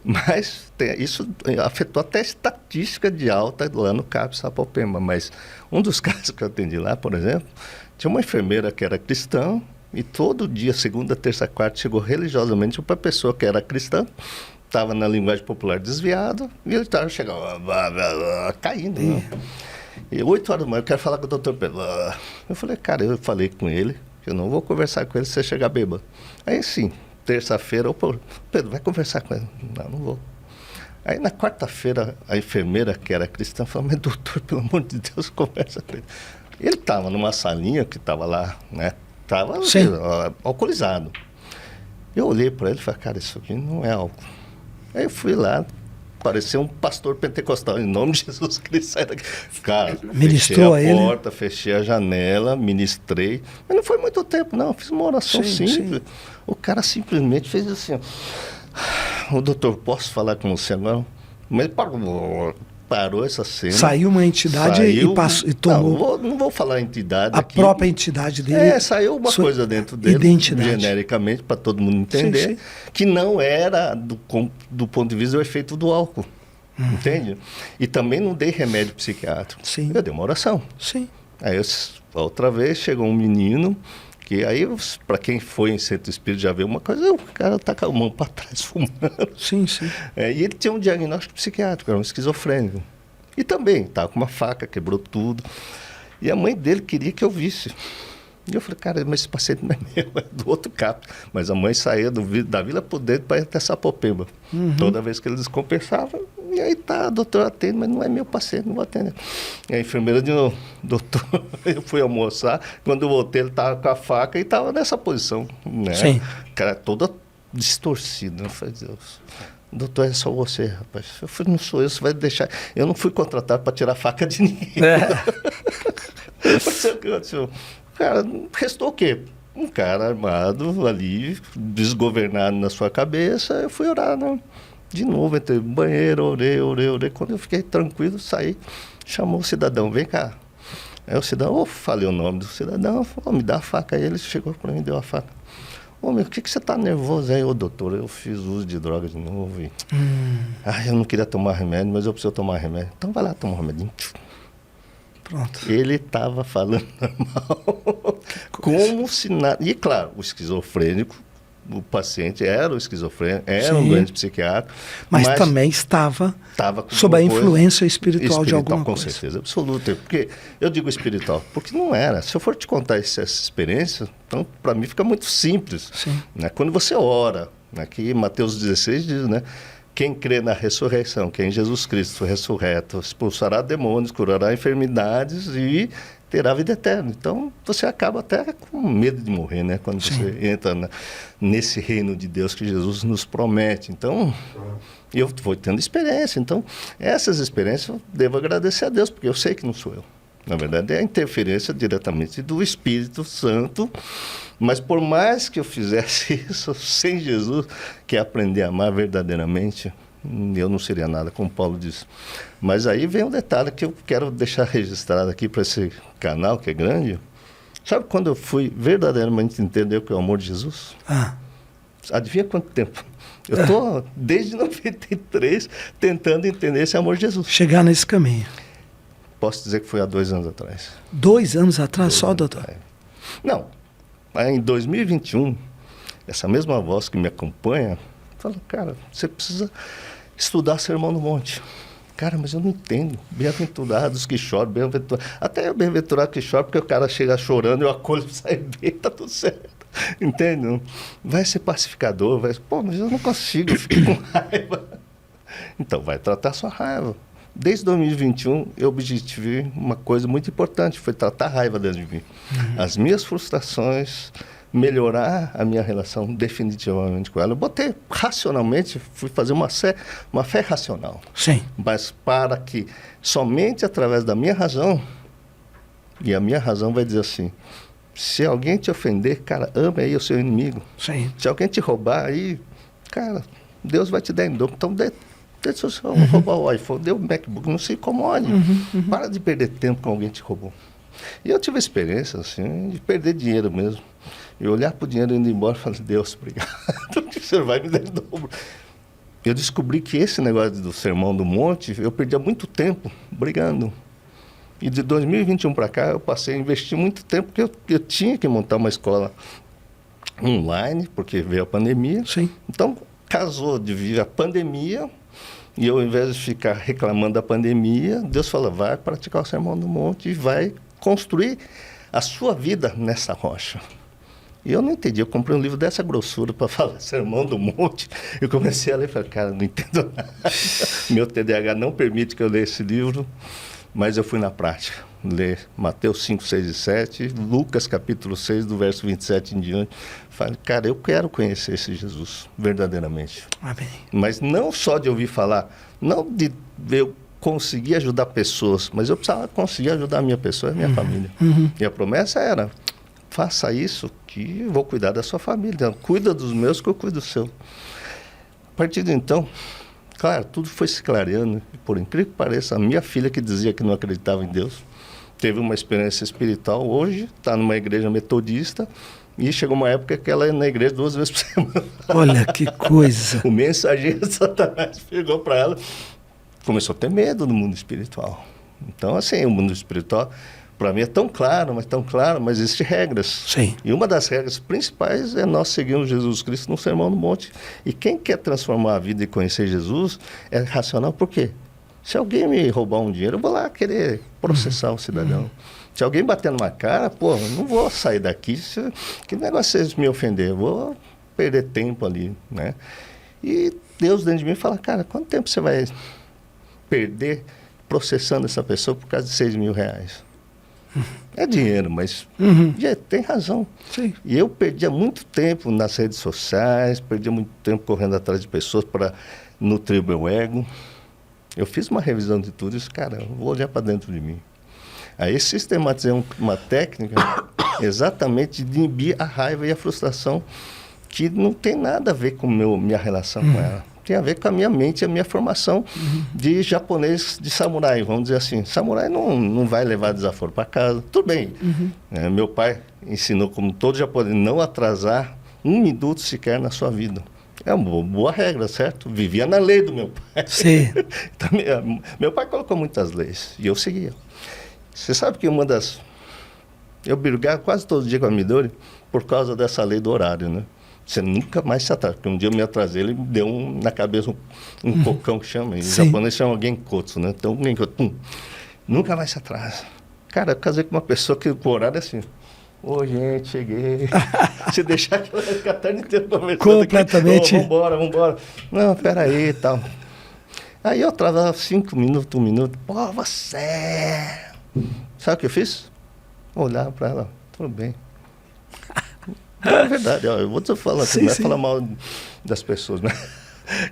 Mas isso afetou até a estatística de alta lá no CAPS Sapopemba. Mas um dos casos que eu atendi lá, por exemplo, tinha uma enfermeira que era cristã e todo dia, segunda, terça, quarta, chegou religiosamente para a pessoa que era cristã, estava na linguagem popular desviado e ele estava chegando, caindo, né? E 8 horas da manhã, eu quero falar com o doutor Pedro. Eu falei, cara, eu falei com ele, eu não vou conversar com ele se você chegar bêbado. Aí sim, terça-feira, Pedro, vai conversar com ele. Não vou. Aí na quarta-feira, a enfermeira, que era cristã, falou, mas doutor, pelo amor de Deus, conversa com ele. Ele estava numa salinha que estava lá, né? Estava alcoolizado. Eu olhei para ele e falei, cara, isso aqui não é álcool. Aí eu fui lá, parecia um pastor pentecostal, em nome de Jesus Cristo. Sai daqui. Cara, ministrou fechei a ele? porta, fechei a janela, ministrei. Mas não foi muito tempo, não. Fiz uma oração simples. O cara simplesmente fez assim, ó. O doutor, posso falar com você agora? Mas parou essa cena. Saiu uma entidade e tomou... Não vou falar entidade a aqui. própria entidade dele. Saiu uma coisa dentro dele, identidade. Genericamente, para todo mundo entender, que não era do ponto de vista do efeito do álcool. Entende? E também não dei remédio psiquiátrico. Sim. Eu dei uma oração. Sim. Aí, outra vez, chegou um menino, que aí, para quem foi em centro espírita já viu uma coisa, o cara tá com a mão para trás fumando. Sim, sim. E ele tinha um diagnóstico psiquiátrico, era um esquizofrênico. E também, estava com uma faca, quebrou tudo. E a mãe dele queria que eu visse. E eu falei, cara, mas esse paciente não é meu, é do outro CAPS. Mas a mãe saía da Vila Prudente para ir até Sapopemba. Toda vez que ele descompensava, e aí tá, doutor atende, mas não é meu paciente, não vou atender. E a enfermeira de novo, doutor, eu fui almoçar, quando eu voltei ele estava com a faca e estava nessa posição, né? Sim. Cara, toda distorcida. Eu falei, Deus, doutor, é só você, rapaz. Eu falei, não sou eu, você vai deixar. Eu não fui contratado para tirar a faca de ninguém. Mas o que aconteceu? Cara, restou o quê? Um cara armado ali, desgovernado na sua cabeça. Eu fui orar, né? De novo, entrei no banheiro, orei. Quando eu fiquei tranquilo, saí, chamou o cidadão, vem cá. Aí o cidadão, falei o nome do cidadão, falou, me dá a faca. Aí ele chegou para mim e deu a faca. Ô, meu, por que você tá nervoso aí? Ô, doutor, eu fiz uso de droga de novo. E... eu não queria tomar remédio, mas eu preciso tomar remédio. Então vai lá tomar um remedinho. Pronto. Ele estava falando normal, como se nada... E claro, o esquizofrênico, o paciente era o esquizofrênico, era um doente psiquiátrico. Mas também estava sob a influência espiritual de alguma coisa. Com certeza absoluta. Porque eu digo espiritual, porque não era. Se eu for te contar essa experiência, então para mim fica muito simples. Né? Quando você ora, aqui Mateus 16 diz, né? Quem crê na ressurreição, que é em Jesus Cristo ressurreto, expulsará demônios, curará enfermidades e terá vida eterna. Então, você acaba até com medo de morrer, né? Quando você entra nesse reino de Deus que Jesus nos promete. Então, eu vou tendo experiência. Então, essas experiências eu devo agradecer a Deus, porque eu sei que não sou eu. Na verdade, é a interferência diretamente do Espírito Santo. Mas por mais que eu fizesse isso sem Jesus, que é aprender a amar verdadeiramente, eu não seria nada, como Paulo disse. Mas aí vem um detalhe que eu quero deixar registrado aqui para esse canal, que é grande. Sabe quando eu fui verdadeiramente entender o que é o amor de Jesus? Adivinha quanto tempo? Eu estou, desde 93, tentando entender esse amor de Jesus. Chegar nesse caminho. Posso dizer que foi há 2 anos atrás. 2 anos atrás só, doutor? Não. Em 2021, essa mesma voz que me acompanha, fala, cara, você precisa estudar Sermão do Monte. Cara, mas eu não entendo. Bem-aventurados que choram, bem-aventurados. Até bem-aventurado que chora, porque o cara chega chorando, eu acolho, sai bem, tá tudo certo. Entende? Vai ser pacificador, pô, mas eu não consigo, eu fico com raiva. Então, vai tratar sua raiva. Desde 2021, eu objetivei uma coisa muito importante, foi tratar a raiva dentro de mim. As minhas frustrações, melhorar a minha relação definitivamente com ela. Eu botei racionalmente, fui fazer uma fé racional. Sim. Mas para que somente através da minha razão, e a minha razão vai dizer assim, se alguém te ofender, cara, ama aí o seu inimigo. Sim. Se alguém te roubar, aí, cara, Deus vai te dar em dobro. Então, deixa eu roubar o iPhone, dê o MacBook, não se incomode. Para de perder tempo com alguém que te roubou. E eu tive a experiência, assim, de perder dinheiro mesmo. E olhar para o dinheiro indo embora e falar, Deus, obrigado, que o Senhor vai me dar em dobro. Eu descobri que esse negócio do Sermão do Monte, eu perdia muito tempo brigando. E de 2021 para cá, eu passei a investir muito tempo, porque eu tinha que montar uma escola online, porque veio a pandemia. Sim. Então, casou de vir a pandemia, e eu, ao invés de ficar reclamando da pandemia, Deus falou, vai praticar o Sermão do Monte e vai construir a sua vida nessa rocha. E eu não entendi, eu comprei um livro dessa grossura para falar Sermão do Monte, eu comecei a ler e falei, cara, não entendo nada. Meu TDAH não permite que eu leia esse livro. Mas eu fui na prática, ler Mateus 5, 6 e 7, Lucas capítulo 6, do verso 27 em diante. Falei, cara, eu quero conhecer esse Jesus, verdadeiramente. Amém. Mas não só de ouvir falar, não de eu conseguir ajudar pessoas, mas eu precisava conseguir ajudar a minha pessoa e a minha família. E a promessa era, faça isso que eu vou cuidar da sua família. Então, cuida dos meus que eu cuido do seu. A partir de então... Claro, tudo foi se clareando. Por incrível que pareça, a minha filha, que dizia que não acreditava em Deus, teve uma experiência espiritual. Hoje está numa igreja metodista e chegou uma época que ela ia na igreja 2 vezes por semana. Olha que coisa. O mensageiro de Satanás pegou para ela, começou a ter medo do mundo espiritual. Então, assim, o mundo espiritual, para mim, é tão claro, mas existem regras. Sim. E uma das regras principais é nós seguirmos Jesus Cristo no Sermão do Monte. E quem quer transformar a vida e conhecer Jesus é racional. Por quê? Se alguém me roubar um dinheiro, eu vou lá querer processar o cidadão. Se alguém bater numa cara, pô, eu não vou sair daqui. Que negócio é esse me ofender? Eu vou perder tempo ali, né? E Deus dentro de mim fala, cara, quanto tempo você vai perder processando essa pessoa por causa de 6 mil reais? É dinheiro, mas tem razão. Sim. E eu perdia muito tempo nas redes sociais, perdia muito tempo correndo atrás de pessoas para nutrir o meu ego. Eu fiz uma revisão de tudo isso, cara, eu vou olhar para dentro de mim. Aí sistematizei uma técnica exatamente de inibir a raiva e a frustração, que não tem nada a ver com minha relação com ela. Tem a ver com a minha mente, a minha formação de japonês, de samurai, vamos dizer assim. Samurai não vai levar desaforo para casa. Tudo bem. Meu pai ensinou, como todo japonês, não atrasar 1 minuto sequer na sua vida. É uma boa regra, certo? Vivia na lei do meu pai. Sim. Então, meu pai colocou muitas leis e eu seguia. Você sabe que eu brigava quase todo dia com a Midori por causa dessa lei do horário, né? Você nunca mais se atrasa. Porque um dia eu me atrasei, ele me deu na cabeça um cocão que chama. Em japonês chama genkotsu, né? Então, genkotsu, nunca mais se atrasa. Cara, eu casei com uma pessoa que o horário é assim. Ô, gente, cheguei. Se deixar que ela vai ficar a tarde inteira conversando. Completamente. Aqui. Vambora. Não, peraí e tal. Aí eu atrasava 5 minutos, 1 minuto. Pô, você... Sabe o que eu fiz? Olhar para ela. Tudo bem. É verdade, ó, eu vou te falar, não vai falar mal das pessoas, né?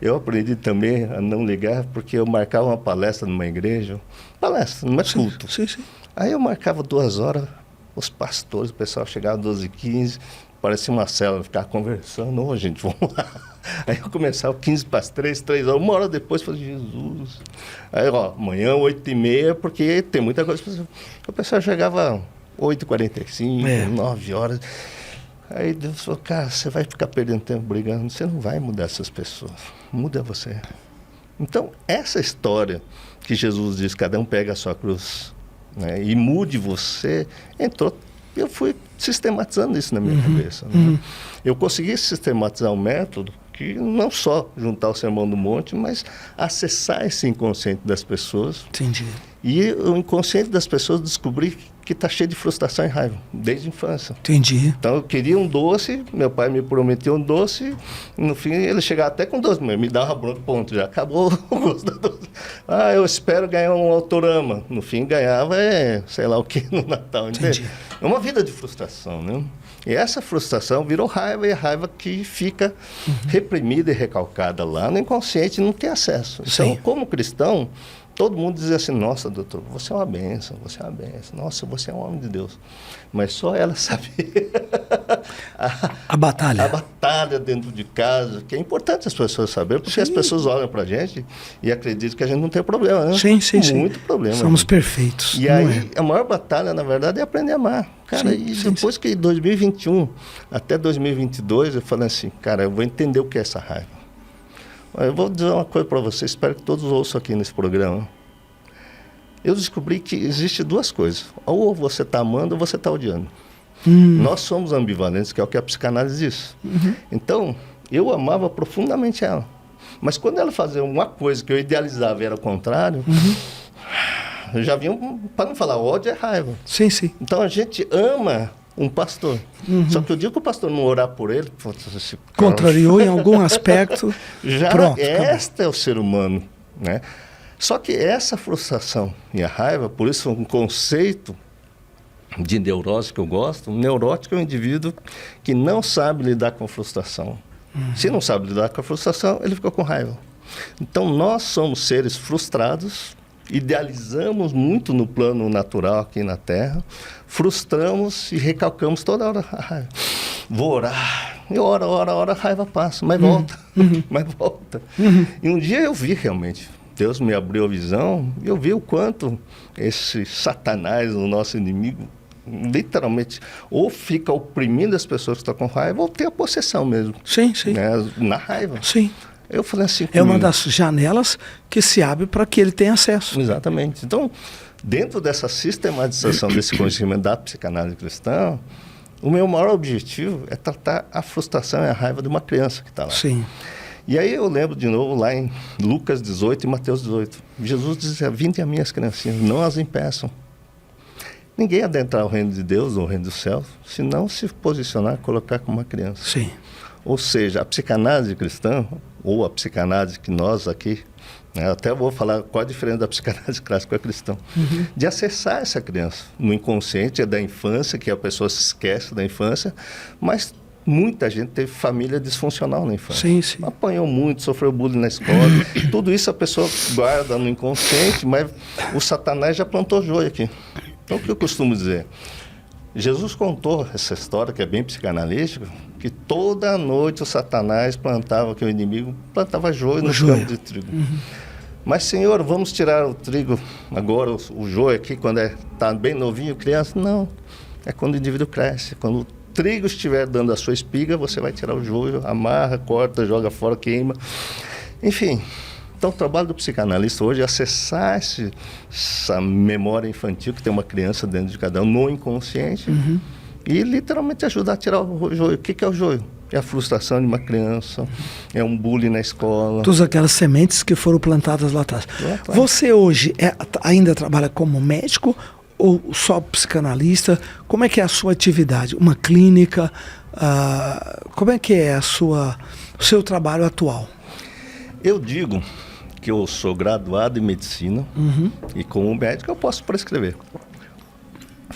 Eu aprendi também a não ligar, porque eu marcava uma palestra numa igreja, não é culto. Sim. Aí eu marcava 2 horas, os pastores, o pessoal chegava às 12h15, parecia uma célula, ficava conversando, ô gente, vamos lá. Aí eu começava 15 para as 3 horas, 1 hora depois, eu falei, Jesus. Aí, ó, amanhã 8h30, porque tem muita coisa. O pessoal chegava 8h45, 9 horas. Aí Deus falou, cara, você vai ficar perdendo tempo brigando, você não vai mudar essas pessoas, muda você. Então, essa história que Jesus diz, cada um pega a sua cruz, né, e mude você, eu fui sistematizando isso na minha cabeça. Né? Eu consegui sistematizar um método que não só juntar o Sermão do Monte, mas acessar esse inconsciente das pessoas. Entendi. E o inconsciente das pessoas descobri que está cheio de frustração e raiva, desde a infância. Entendi. Então eu queria um doce, meu pai me prometeu um doce, no fim ele chegava até com doce, mas me dava bronca, ponto, já acabou o gosto do doce. Eu espero ganhar um Autorama. No fim ganhava, sei lá o que no Natal, entende? É uma vida de frustração, né? E essa frustração virou raiva, e a raiva que fica reprimida e recalcada lá no inconsciente não tem acesso. Então, como cristão, todo mundo dizia assim, nossa, doutor, você é uma bênção, nossa, você é um homem de Deus. Mas só ela sabia a batalha. A batalha dentro de casa, que é importante as pessoas saberem, porque as pessoas olham pra gente e acreditam que a gente não tem problema, né? Muito problema. Somos perfeitos. E aí, a maior batalha, na verdade, é aprender a amar. Cara, depois que em 2021 até 2022, eu falei assim, cara, eu vou entender o que é essa raiva. Eu vou dizer uma coisa para você, espero que todos ouçam aqui nesse programa. Eu descobri que existe duas coisas. Ou você está amando ou você está odiando. Nós somos ambivalentes, que é o que a psicanálise diz. Então, eu amava profundamente ela. Mas quando ela fazia uma coisa que eu idealizava e era o contrário, eu já vinha, para não falar ódio, é raiva. Sim, sim. Então, a gente ama um pastor. Só que o dia que o pastor não orar por ele... Contrariou em algum aspecto. Já pronto, este é o ser humano, né? Só que essa frustração e a raiva, por isso um conceito de neurose que eu gosto, um neurótico é um indivíduo que não sabe lidar com a frustração. Se não sabe lidar com a frustração, ele fica com raiva. Então, nós somos seres frustrados, idealizamos muito no plano natural aqui na Terra, frustramos e recalcamos toda hora a raiva. Vou orar, e ora, a raiva passa, mas volta, mas volta. E um dia eu vi realmente, Deus me abriu a visão, e eu vi o quanto esse Satanás, o nosso inimigo, literalmente, ou fica oprimindo as pessoas que estão com raiva, ou tem a possessão mesmo. Sim, sim. Né, na raiva. Sim. Eu falei assim... É uma das janelas que se abre para que ele tenha acesso. Exatamente. Então, dentro dessa sistematização desse conhecimento da psicanálise cristã, o meu maior objetivo é tratar a frustração e a raiva de uma criança que está lá. Sim. E aí eu lembro de novo lá em Lucas 18 e Mateus 18. Jesus dizia, vinde a minhas criancinhas, não as impeçam. Ninguém adentrar o reino de Deus ou o reino do céu, se não se posicionar, colocar como uma criança. Sim. Ou seja, a psicanálise cristã, ou a psicanálise que nós aqui, né, até vou falar qual a diferença da psicanálise clássica cristã, de acessar essa criança no inconsciente da infância, que a pessoa se esquece da infância, mas muita gente teve família disfuncional na infância. Sim, sim. Apanhou muito, sofreu bullying na escola. Tudo isso a pessoa guarda no inconsciente, mas o Satanás já plantou joio aqui. Então, o que eu costumo dizer? Jesus contou essa história, que é bem psicanalística, que toda noite o Satanás plantava, que o inimigo plantava joio no campo de trigo. Mas, Senhor, vamos tirar o trigo agora, o joio aqui, quando está bem novinho, criança? Não. É quando o indivíduo cresce. Quando o trigo estiver dando a sua espiga, você vai tirar o joio, amarra, corta, joga fora, queima. Enfim, então o trabalho do psicanalista hoje é acessar essa memória infantil que tem uma criança dentro de cada um, no inconsciente, e literalmente ajudar a tirar o joio. O que é o joio? É a frustração de uma criança, é um bullying na escola. Todas aquelas sementes que foram plantadas lá atrás. Você hoje ainda trabalha como médico ou só psicanalista? Como é que é a sua atividade? Uma clínica? Como é que é o seu trabalho atual? Eu digo que eu sou graduado em medicina e como médico eu posso prescrever.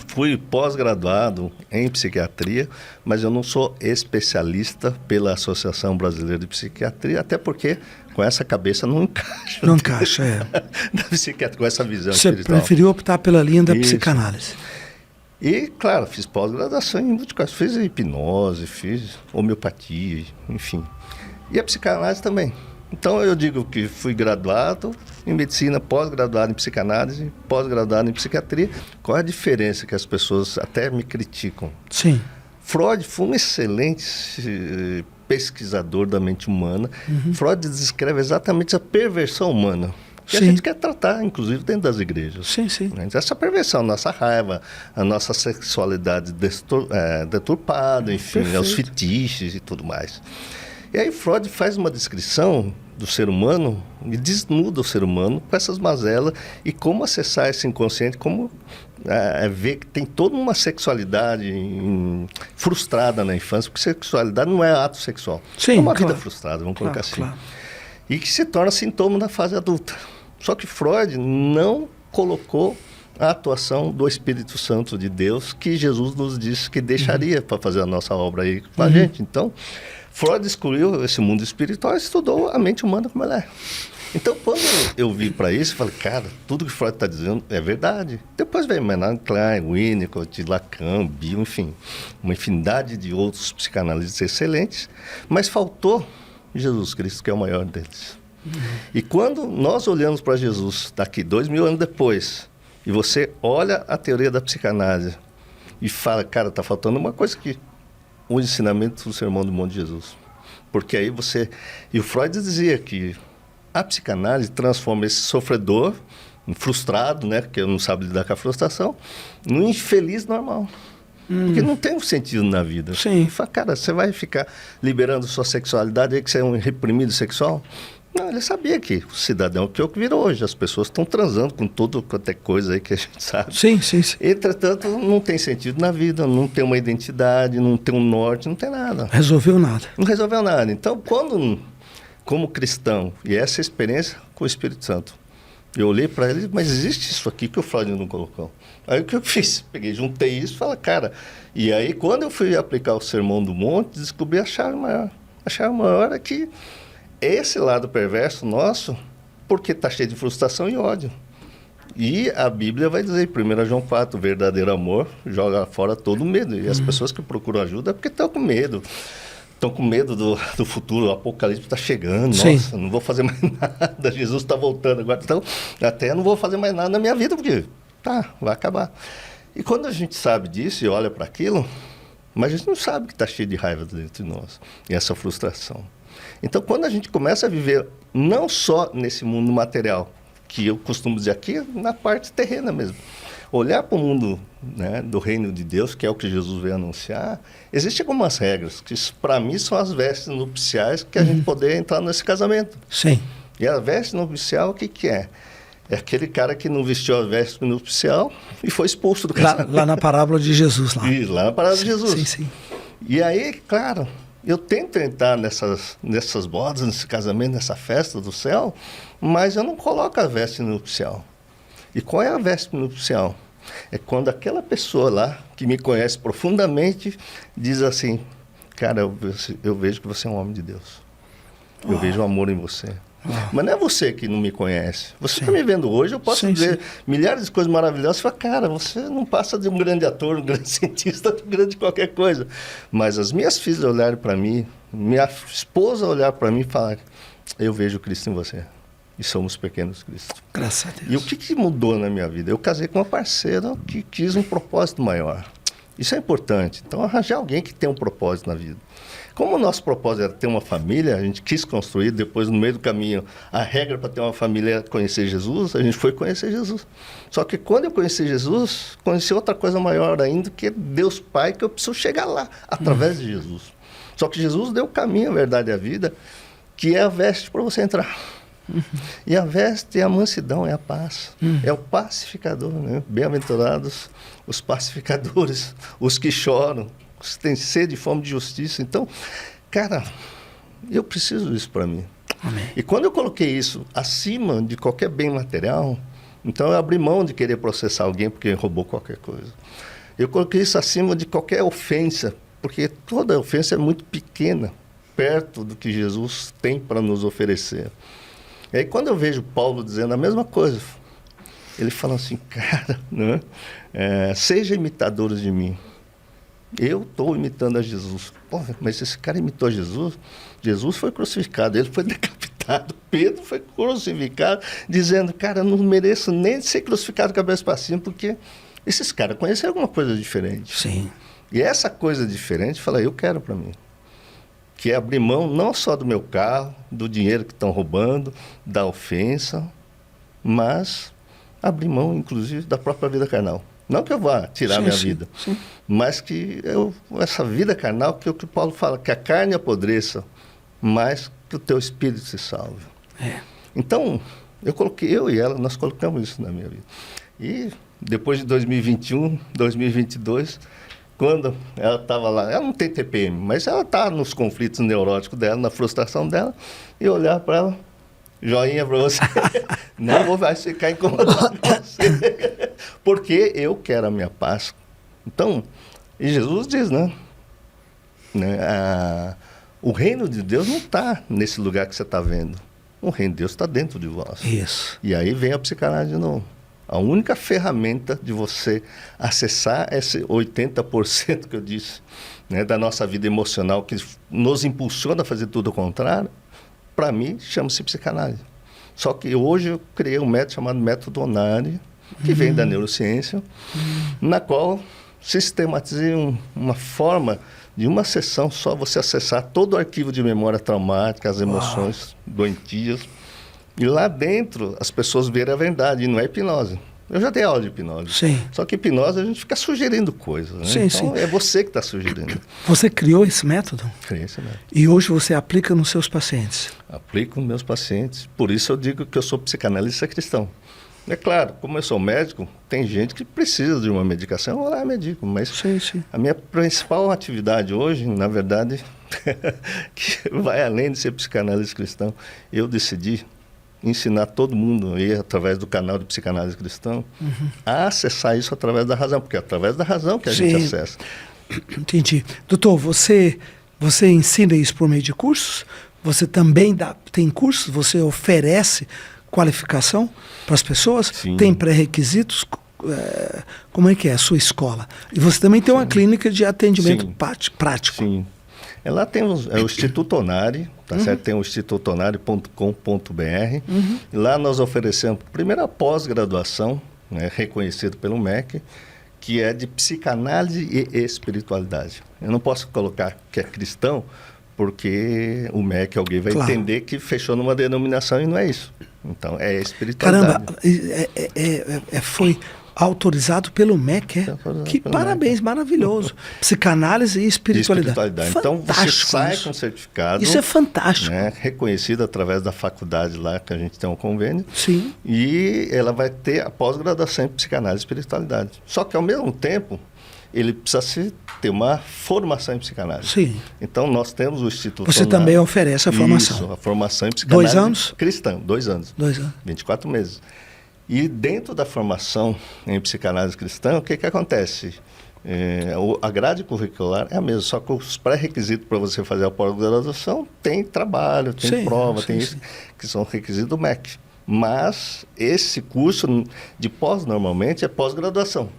Fui pós-graduado em psiquiatria, mas eu não sou especialista pela Associação Brasileira de Psiquiatria, até porque com essa cabeça não encaixa. Não encaixa, da psiquiatria, com essa visão Você espiritual. Preferiu optar pela linha da psicanálise. E, claro, fiz pós-graduação em muitas coisas. Fiz hipnose, fiz homeopatia, enfim. E a psicanálise também. Então, eu digo que fui graduado em medicina, pós-graduado em psicanálise, pós-graduado em psiquiatria. Qual é a diferença que as pessoas até me criticam? Sim. Freud foi um excelente pesquisador da mente humana. Freud descreve exatamente a perversão humana, que a gente quer tratar, inclusive, dentro das igrejas. Sim, sim. Essa perversão, a nossa raiva, a nossa sexualidade deturpada, enfim, os fetiches e tudo mais. E aí Freud faz uma descrição do ser humano e desnuda o ser humano com essas mazelas e como acessar esse inconsciente, como ver que tem toda uma sexualidade frustrada na infância, porque sexualidade não é ato sexual. Sim, é uma claro. vida frustrada, vamos colocar assim. Claro. E que se torna sintoma na fase adulta. Só que Freud não colocou a atuação do Espírito Santo de Deus, que Jesus nos disse que deixaria para fazer a nossa obra aí com a gente. Então, Freud excluiu esse mundo espiritual e estudou a mente humana como ela é. Então, quando eu vi para isso, eu falei, cara, tudo que Freud está dizendo é verdade. Depois veio Maynard Klein, Winnicott, Lacan, Bill, enfim, uma infinidade de outros psicanalistas excelentes, mas faltou Jesus Cristo, que é o maior deles. E quando nós olhamos para Jesus, daqui 2000 anos depois, e você olha a teoria da psicanálise e fala, cara, está faltando uma coisa aqui, o ensinamento do Sermão do Monte de Jesus. Porque aí você... E o Freud dizia que a psicanálise transforma esse sofredor, um frustrado, né, que não sabe lidar com a frustração, num infeliz normal. Porque não tem um sentido na vida. Sim. Fala, cara, você vai ficar liberando sua sexualidade aí que você é um reprimido sexual? Não, ele sabia que o cidadão que é o que virou hoje. As pessoas estão transando com tudo quanto é coisa aí que a gente sabe. Sim, sim, sim. Entretanto, não tem sentido na vida, não tem uma identidade, não tem um norte, não tem nada. Resolveu nada. Não resolveu nada. Então, quando, como cristão, e essa experiência com o Espírito Santo, eu olhei para ele, mas existe isso aqui que o Freud não colocou. Aí o que eu fiz? Peguei, juntei isso e falei, cara... E aí, quando eu fui aplicar o Sermão do Monte, descobri a chave maior. A chave maior é que esse lado perverso nosso, porque está cheio de frustração e ódio. E a Bíblia vai dizer, 1 João 4, o verdadeiro amor joga fora todo o medo. E as pessoas que procuram ajuda é porque estão com medo. Estão com medo do futuro, o apocalipse está chegando. Sim. Nossa, não vou fazer mais nada, Jesus está voltando agora. Então, até não vou fazer mais nada na minha vida, porque vai acabar. E quando a gente sabe disso e olha para aquilo, mas a gente não sabe que está cheio de raiva dentro de nós. E essa frustração. Então, quando a gente começa a viver não só nesse mundo material, que eu costumo dizer aqui, na parte terrena mesmo. Olhar para o mundo, né, do reino de Deus, que é o que Jesus veio anunciar, existem algumas regras, que para mim são as vestes nupciais que a gente poder entrar nesse casamento. Sim. E a veste nupcial, o que que é? É aquele cara que não vestiu a veste nupcial e foi expulso do casamento. Lá na parábola de Jesus. Lá na parábola de Jesus. Sim, sim. E aí, claro, eu tento entrar nessas bodas, nesse casamento, nessa festa do céu, mas eu não coloco a veste nupcial. E qual é a veste nupcial? É quando aquela pessoa lá, que me conhece profundamente, diz assim, cara, eu vejo que você é um homem de Deus. Eu vejo amor em você. Mas não é você que não me conhece. Você está me vendo hoje, eu posso dizer milhares de coisas maravilhosas. Você fala, cara, você não passa de um grande ator, um grande cientista, um grande qualquer coisa. Mas as minhas filhas olharem para mim, minha esposa olhar para mim e falar, eu vejo Cristo em você. E somos pequenos Cristo. Graças a Deus. E o que mudou na minha vida? Eu casei com uma parceira que quis um propósito maior. Isso é importante. Então, arranjar alguém que tem um propósito na vida. Como o nosso propósito era ter uma família, a gente quis construir, depois no meio do caminho, a regra para ter uma família era conhecer Jesus, a gente foi conhecer Jesus. Só que quando eu conheci Jesus, conheci outra coisa maior ainda, que é Deus Pai, que eu preciso chegar lá, através de Jesus. Só que Jesus deu o caminho, a verdade e a vida, que é a veste para você entrar. E a veste é a mansidão, é a paz, é o pacificador, né? Bem-aventurados os pacificadores, os que choram, os que têm sede e fome de justiça. Então, cara, eu preciso disso para mim. Amém. E quando eu coloquei isso acima de qualquer bem material, então eu abri mão de querer processar alguém porque roubou qualquer coisa. Eu coloquei isso acima de qualquer ofensa, porque toda ofensa é muito pequena, perto do que Jesus tem para nos oferecer. E aí, quando eu vejo Paulo dizendo a mesma coisa, ele fala assim, cara, né? Seja imitadores de mim. Eu estou imitando a Jesus. Porra, mas esse cara imitou Jesus? Jesus foi crucificado, ele foi decapitado. Pedro foi crucificado, dizendo, cara, eu não mereço nem ser crucificado cabeça para cima, porque esses caras conheceram alguma coisa diferente. Sim. E essa coisa diferente, fala, eu quero para mim. Que é abrir mão não só do meu carro, do dinheiro que estão roubando, da ofensa, mas abrir mão, inclusive, da própria vida carnal. Não que eu vá tirar minha vida, mas que essa vida carnal, que é o que Paulo fala, que a carne apodreça, mas que o teu espírito se salve. Então, eu e ela, nós colocamos isso na minha vida. E depois de 2021, 2022, quando ela estava lá, ela não tem TPM, mas ela está nos conflitos neuróticos dela, na frustração dela, e eu olhar para ela, joinha para você, não vou mais ficar incomodado com você, porque eu quero a minha paz. Então, e Jesus diz, né? O reino de Deus não está nesse lugar que você está vendo. O reino de Deus está dentro de vós. Isso. E aí vem a psicanálise de novo. A única ferramenta de você acessar esse 80% que eu disse, né, da nossa vida emocional, que nos impulsiona a fazer tudo o contrário, para mim, chama-se psicanálise. Só que hoje eu criei um método chamado método Onari, que vem da neurociência, na qual sistematizei uma forma de uma sessão só você acessar todo o arquivo de memória traumática, as emoções doentias, e lá dentro as pessoas verem a verdade, e não é hipnose. Eu já dei aula de hipnose. Sim. Só que hipnose a gente fica sugerindo coisas, né? Sim, então sim. é você que está sugerindo. Você criou esse método? Criei esse método. E hoje você aplica nos seus pacientes? Aplico nos meus pacientes. Por isso eu digo que eu sou psicanalista cristão. É claro, como eu sou médico, tem gente que precisa de uma medicação, eu vou lá medico. Mas sim. A minha principal atividade hoje, na verdade, que vai além de ser psicanalista cristão, eu decidi ensinar todo mundo aí, através do canal de Psicanálise Cristão, a acessar isso através da razão, porque é através da razão que a gente acessa. Entendi. Doutor, você ensina isso por meio de cursos? Você também tem cursos? Você oferece qualificação para as pessoas? Sim. Tem pré-requisitos? Como é que é a sua escola? E você também tem uma clínica de atendimento prático. Sim. Lá tem o Instituto Onari, tá certo? Tem o institutoonari.com.br. E lá nós oferecemos a primeira pós-graduação, né, reconhecido pelo MEC, que é de psicanálise e espiritualidade. Eu não posso colocar que é cristão, porque o MEC, alguém vai entender que fechou numa denominação e não é isso. Então, é espiritualidade. Caramba, foi autorizado pelo MEC, Que parabéns, MEC. Maravilhoso. Psicanálise e espiritualidade. Então, você sai com certificado. Isso é fantástico. Né, reconhecido através da faculdade lá, que a gente tem um convênio. Sim. E ela vai ter a pós-graduação em psicanálise e espiritualidade. Só que, ao mesmo tempo, ele precisa ter uma formação em psicanálise. Sim. Então, nós temos o Instituto Você Onari. também oferece a formação. Isso, a formação em psicanálise 2 anos? Cristã, 2 anos. 2 anos. 24 meses. E dentro da formação em psicanálise cristã, o que acontece? A grade curricular é a mesma, só que os pré-requisitos para você fazer a pós-graduação tem trabalho, tem prova, tem isso, que são requisitos do MEC. Mas esse curso de pós, normalmente, é pós-graduação.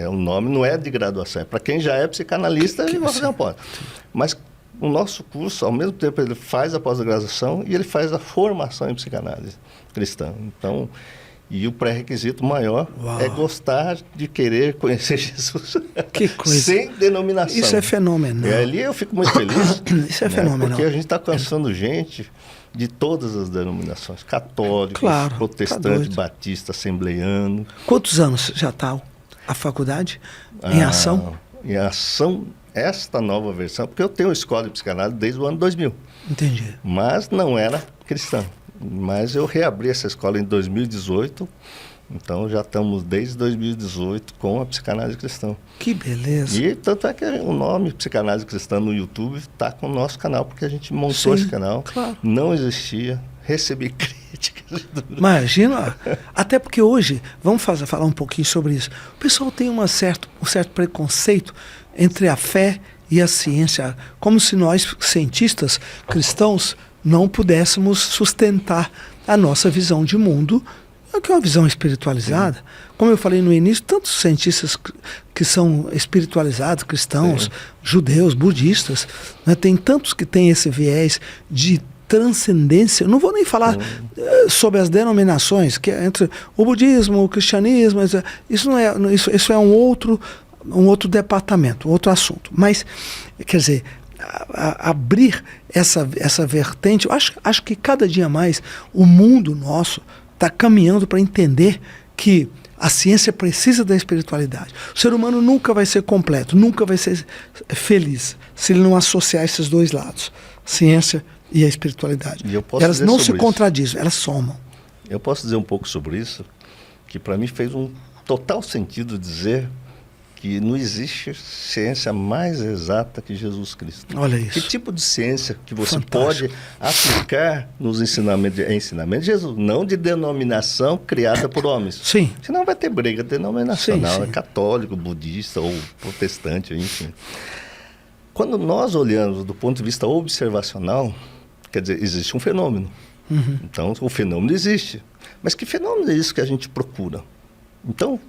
O nome não é de graduação, é para quem já é psicanalista e vai fazer uma pós. Mas o nosso curso, ao mesmo tempo, ele faz a pós-graduação e ele faz a formação em psicanálise cristã. Então, e o pré-requisito maior é gostar de querer conhecer Jesus. Que coisa. Sem denominação. Isso é fenomenal. E ali eu fico muito feliz. Isso é fenomenal. Porque a gente está alcançando gente de todas as denominações. Católicos, protestantes, batistas, assembleiano. Quantos anos já está a faculdade em ação? Em ação, esta nova versão, porque eu tenho escola de psicanálise desde o ano 2000. Entendi. Mas não era cristã. Mas eu reabri essa escola em 2018, então já estamos desde 2018 com a psicanálise cristã. Que beleza. E tanto é que o nome Psicanálise Cristã no YouTube está com o nosso canal, porque a gente montou esse canal, não existia, recebi críticas. Imagina, até porque hoje, vamos falar um pouquinho sobre isso, o pessoal tem um certo preconceito entre a fé e a ciência, como se nós, cientistas cristãos, não pudéssemos sustentar a nossa visão de mundo, que é uma visão espiritualizada. Como eu falei no início, tantos cientistas que são espiritualizados, cristãos, judeus, budistas, né? Tem tantos que têm esse viés de transcendência. Eu não vou nem falar sobre as denominações, que é entre o budismo, o cristianismo, isso não é, isso é um outro departamento, outro assunto. Mas, quer dizer, abrir essa vertente, eu acho que cada dia mais o mundo nosso está caminhando para entender que a ciência precisa da espiritualidade. O ser humano nunca vai ser completo, nunca vai ser feliz se ele não associar esses dois lados, ciência e a espiritualidade. E eu posso Elas dizer não se sobre isso. contradizem, elas somam. Eu posso dizer um pouco sobre isso, que para mim fez um total sentido dizer que não existe ciência mais exata que Jesus Cristo. Olha Que isso. tipo de ciência que você Fantástico. pode aplicar nos ensinamentos de Jesus, não de denominação criada por homens. Sim. Senão vai ter briga denominacional, Sim, sim. católico, budista ou protestante, enfim. Quando nós olhamos do ponto de vista observacional, quer dizer, existe um fenômeno. Então, o fenômeno existe. Mas que fenômeno é isso que a gente procura? Então,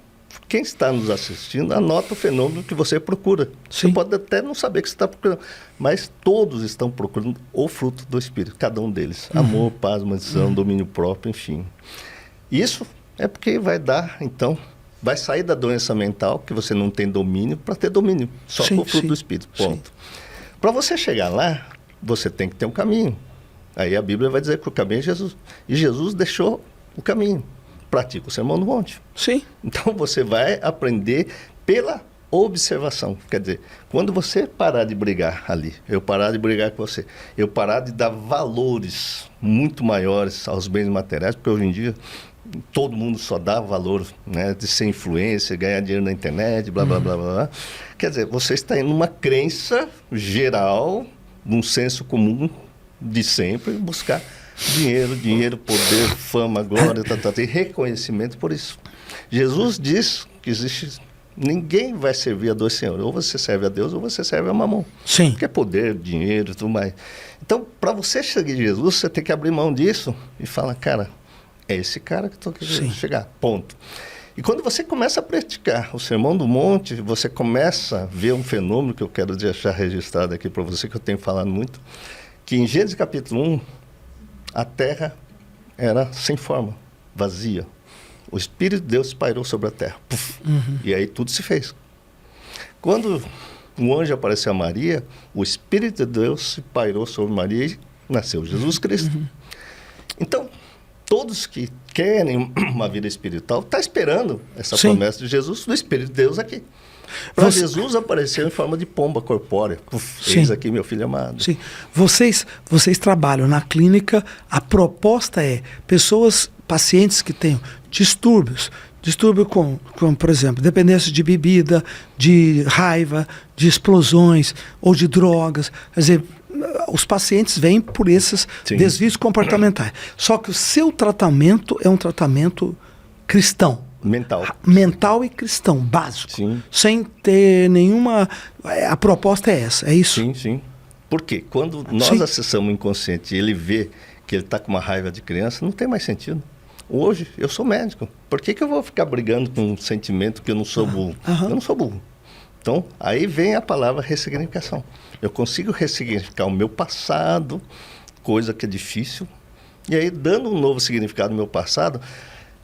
quem está nos assistindo, anota o fenômeno que você procura. Sim. Você pode até não saber que você está procurando, mas todos estão procurando o fruto do Espírito, cada um deles. Amor, paz, mansidão, domínio próprio, enfim. Isso é porque vai dar, então, vai sair da doença mental, que você não tem domínio, para ter domínio, só Sim, com o fruto sim, do Espírito, ponto. Para você chegar lá, você tem que ter um caminho. Aí a Bíblia vai dizer que o caminho é Jesus. E Jesus deixou o caminho. Pratica o Sermão do Monte. Sim. Então você vai aprender pela observação. Quer dizer, quando você parar de brigar ali, eu parar de brigar com você, eu parar de dar valores muito maiores aos bens materiais, porque hoje em dia todo mundo só dá valor, né, de ser influência, ganhar dinheiro na internet, blá, blá, blá, blá, blá. Quer dizer, você está indo numa crença geral, num senso comum de sempre, buscar dinheiro, poder, fama, glória, e reconhecimento por isso. Jesus diz que existe... Ninguém vai servir a dois senhores. Ou você serve a Deus ou você serve a Mamon. Sim. Que é poder, dinheiro e tudo mais. Então, para você seguir Jesus, você tem que abrir mão disso e falar, cara, é esse cara que eu estou querendo chegar. Ponto. E quando você começa a praticar o Sermão do Monte, você começa a ver um fenômeno que eu quero deixar registrado aqui para você, que eu tenho falado muito, que em Gênesis capítulo 1, a terra era sem forma, vazia. O Espírito de Deus pairou sobre a terra. Puf, e aí tudo se fez. Quando um anjo apareceu a Maria, o Espírito de Deus se pairou sobre Maria e nasceu Jesus Cristo. Então, todos que querem uma vida espiritual estão esperando essa promessa de Jesus, do Espírito de Deus aqui. Para Jesus apareceu em forma de pomba corpórea. Puf, eis aqui meu filho amado. Sim. Vocês trabalham na clínica, a proposta é pacientes que tenham distúrbio com, por exemplo, dependência de bebida, de raiva, de explosões ou de drogas. Quer dizer, os pacientes vêm por esses desvios comportamentais. Só que o seu tratamento é um tratamento cristão. Mental e cristão, básico. Sim. Sem ter nenhuma... A proposta é essa, é isso? Sim, sim. Porque quando nós acessamos o inconsciente e ele vê que ele está com uma raiva de criança, não tem mais sentido. Hoje, eu sou médico. Por que eu vou ficar brigando com um sentimento que eu não sou burro? Eu não sou burro. Então, aí vem a palavra ressignificação. Eu consigo ressignificar o meu passado, coisa que é difícil, e aí, dando um novo significado no meu passado,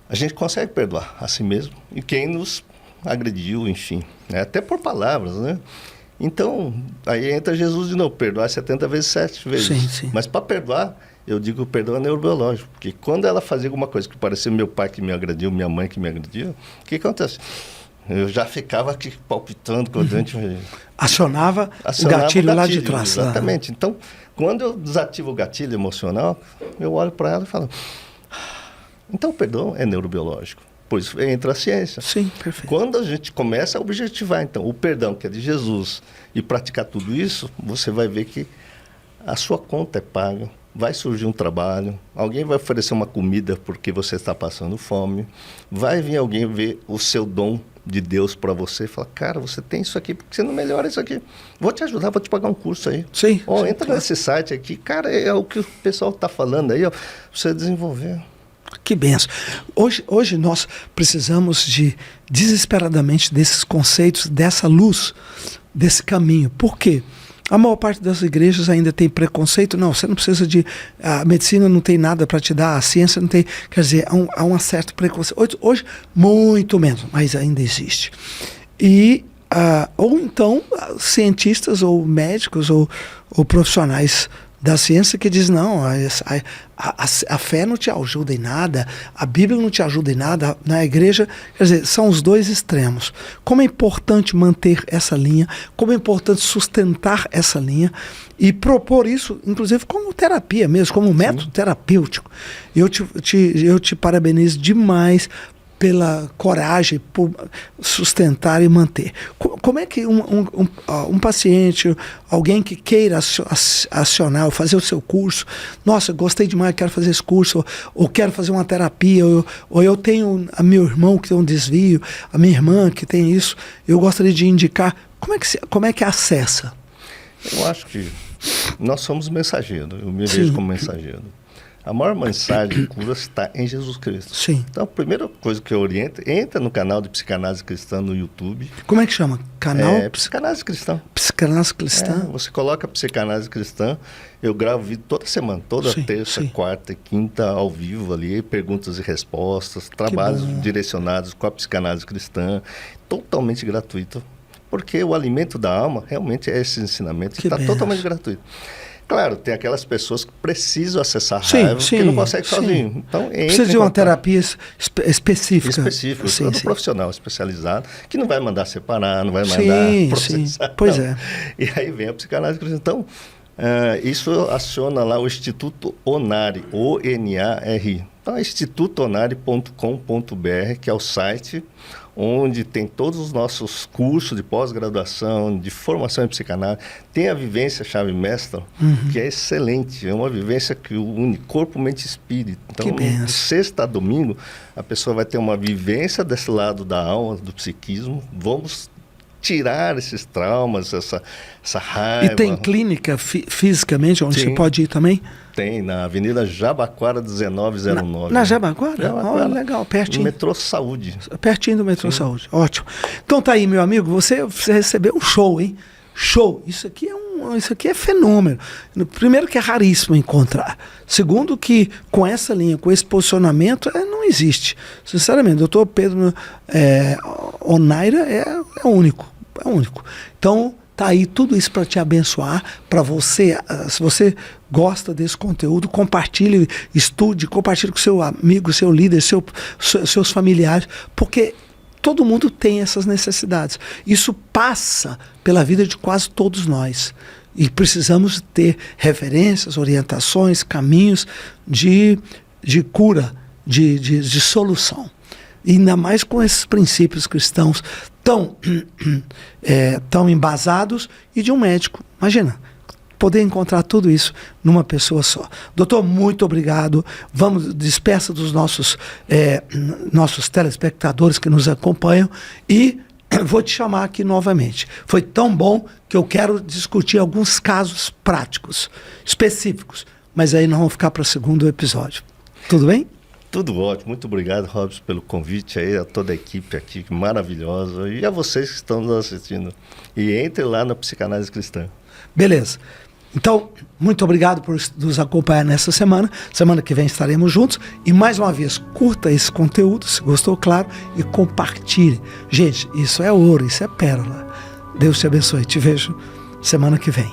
a gente consegue perdoar a si mesmo e quem nos agrediu, enfim, né? Até por palavras, né? Então, aí entra Jesus de novo, perdoar 70 vezes 7 vezes. Sim, sim. Mas para perdoar, eu digo que o perdão é neurobiológico, porque quando ela fazia alguma coisa que parecia meu pai que me agrediu, minha mãe que me agrediu, o que acontece? Eu já ficava aqui palpitando com o dente. Acionava o gatilho lá de trás. Exatamente. Então, quando eu desativo o gatilho emocional, eu olho para ela e falo... Então, o perdão é neurobiológico. Por isso entra a ciência. Sim, perfeito. Quando a gente começa a objetivar, então, o perdão que é de Jesus e praticar tudo isso, você vai ver que a sua conta é paga, vai surgir um trabalho, alguém vai oferecer uma comida porque você está passando fome, vai vir alguém ver o seu dom de Deus para você e falar, cara, você tem isso aqui, porque você não melhora isso aqui. Vou te ajudar, vou te pagar um curso aí. Sim. Entra nesse site aqui, cara, é o que o pessoal está falando aí, ó, pra você desenvolver. Que benção. Hoje nós precisamos desesperadamente desses conceitos, dessa luz, desse caminho. Por quê? A maior parte das igrejas ainda tem preconceito. Não, você não precisa de... A medicina não tem nada para te dar, a ciência não tem... Quer dizer, há um certo preconceito. Hoje, muito menos, mas ainda existe. Ou então, cientistas ou médicos ou profissionais da ciência que diz, não, a fé não te ajuda em nada, a Bíblia não te ajuda em nada, na igreja, quer dizer, são os dois extremos. Como é importante manter essa linha, como é importante sustentar essa linha e propor isso, inclusive, como terapia mesmo, como método terapêutico. Eu te parabenizo demais pela coragem, por sustentar e manter. Como é que um paciente, alguém que queira acionar ou fazer o seu curso, nossa, gostei demais, quero fazer esse curso, ou quero fazer uma terapia, ou eu tenho a meu irmão que tem um desvio, a minha irmã que tem isso, eu gostaria de indicar, como é que acessa? Eu acho que nós somos mensageiros, eu me vejo como mensageiro. A maior mensagem de cura está em Jesus Cristo. Sim. Então, a primeira coisa que eu oriento, entra no canal de Psicanálise Cristã no YouTube. Como é que chama? Canal? Psicanálise Cristã. Psicanálise Cristã. Você coloca Psicanálise Cristã, eu gravo vídeo toda semana, toda terça, quarta e quinta, ao vivo ali, perguntas e respostas, trabalhos direcionados com a Psicanálise Cristã, totalmente gratuito. Porque o alimento da alma realmente é esse ensinamento que está totalmente gratuito. Claro, tem aquelas pessoas que precisam acessar raiva, que não conseguem sozinho. Então, precisa de uma terapia específica. Todo profissional especializado, que não vai mandar separar, não vai mandar processar. Pois é. E aí vem a psicanálise cristã. Então, isso aciona lá o Instituto Onari, O-N-A-R-I. Então, é institutoonari.com.br, que é o site onde tem todos os nossos cursos de pós-graduação, de formação em psicanálise. Tem a vivência chave mestra, que é excelente. É uma vivência que une corpo, mente e espírito. Então, de sexta a domingo, a pessoa vai ter uma vivência desse lado da alma, do psiquismo. Vamos tirar esses traumas, essa raiva. E tem clínica fisicamente, onde você pode ir também? Tem, na Avenida Jabaquara 1909. Na Jabaquara? Olha, legal, pertinho. No Metrô Saúde. Pertinho do Metrô Saúde, ótimo. Então tá aí, meu amigo, você recebeu um show, hein? Show, isso aqui é fenômeno. Primeiro que é raríssimo encontrar. Segundo que com essa linha, com esse posicionamento, não existe. Sinceramente, doutor Pedro Onaira é único. É único. Então, tá aí tudo isso para te abençoar, para você, se você gosta desse conteúdo, compartilhe, estude, compartilhe com seu amigo, seu líder, seus familiares, porque todo mundo tem essas necessidades. Isso passa pela vida de quase todos nós. E precisamos ter referências, orientações, caminhos de cura, de solução. E ainda mais com esses princípios cristãos tão embasados e de um médico. Imagina, poder encontrar tudo isso numa pessoa só. Doutor, muito obrigado. Vamos, despeça dos nossos telespectadores que nos acompanham e vou te chamar aqui novamente. Foi tão bom que eu quero discutir alguns casos práticos, específicos, mas aí nós vamos ficar para o segundo episódio. Tudo bem? Tudo ótimo. Muito obrigado, Robson, pelo convite aí, a toda a equipe aqui, maravilhosa, e a vocês que estão nos assistindo. E entre lá na Psicanálise Cristã. Beleza. Então, muito obrigado por nos acompanhar nessa semana. Semana que vem estaremos juntos. E mais uma vez, curta esse conteúdo, se gostou, claro, e compartilhe. Gente, isso é ouro, isso é pérola. Deus te abençoe. Te vejo semana que vem.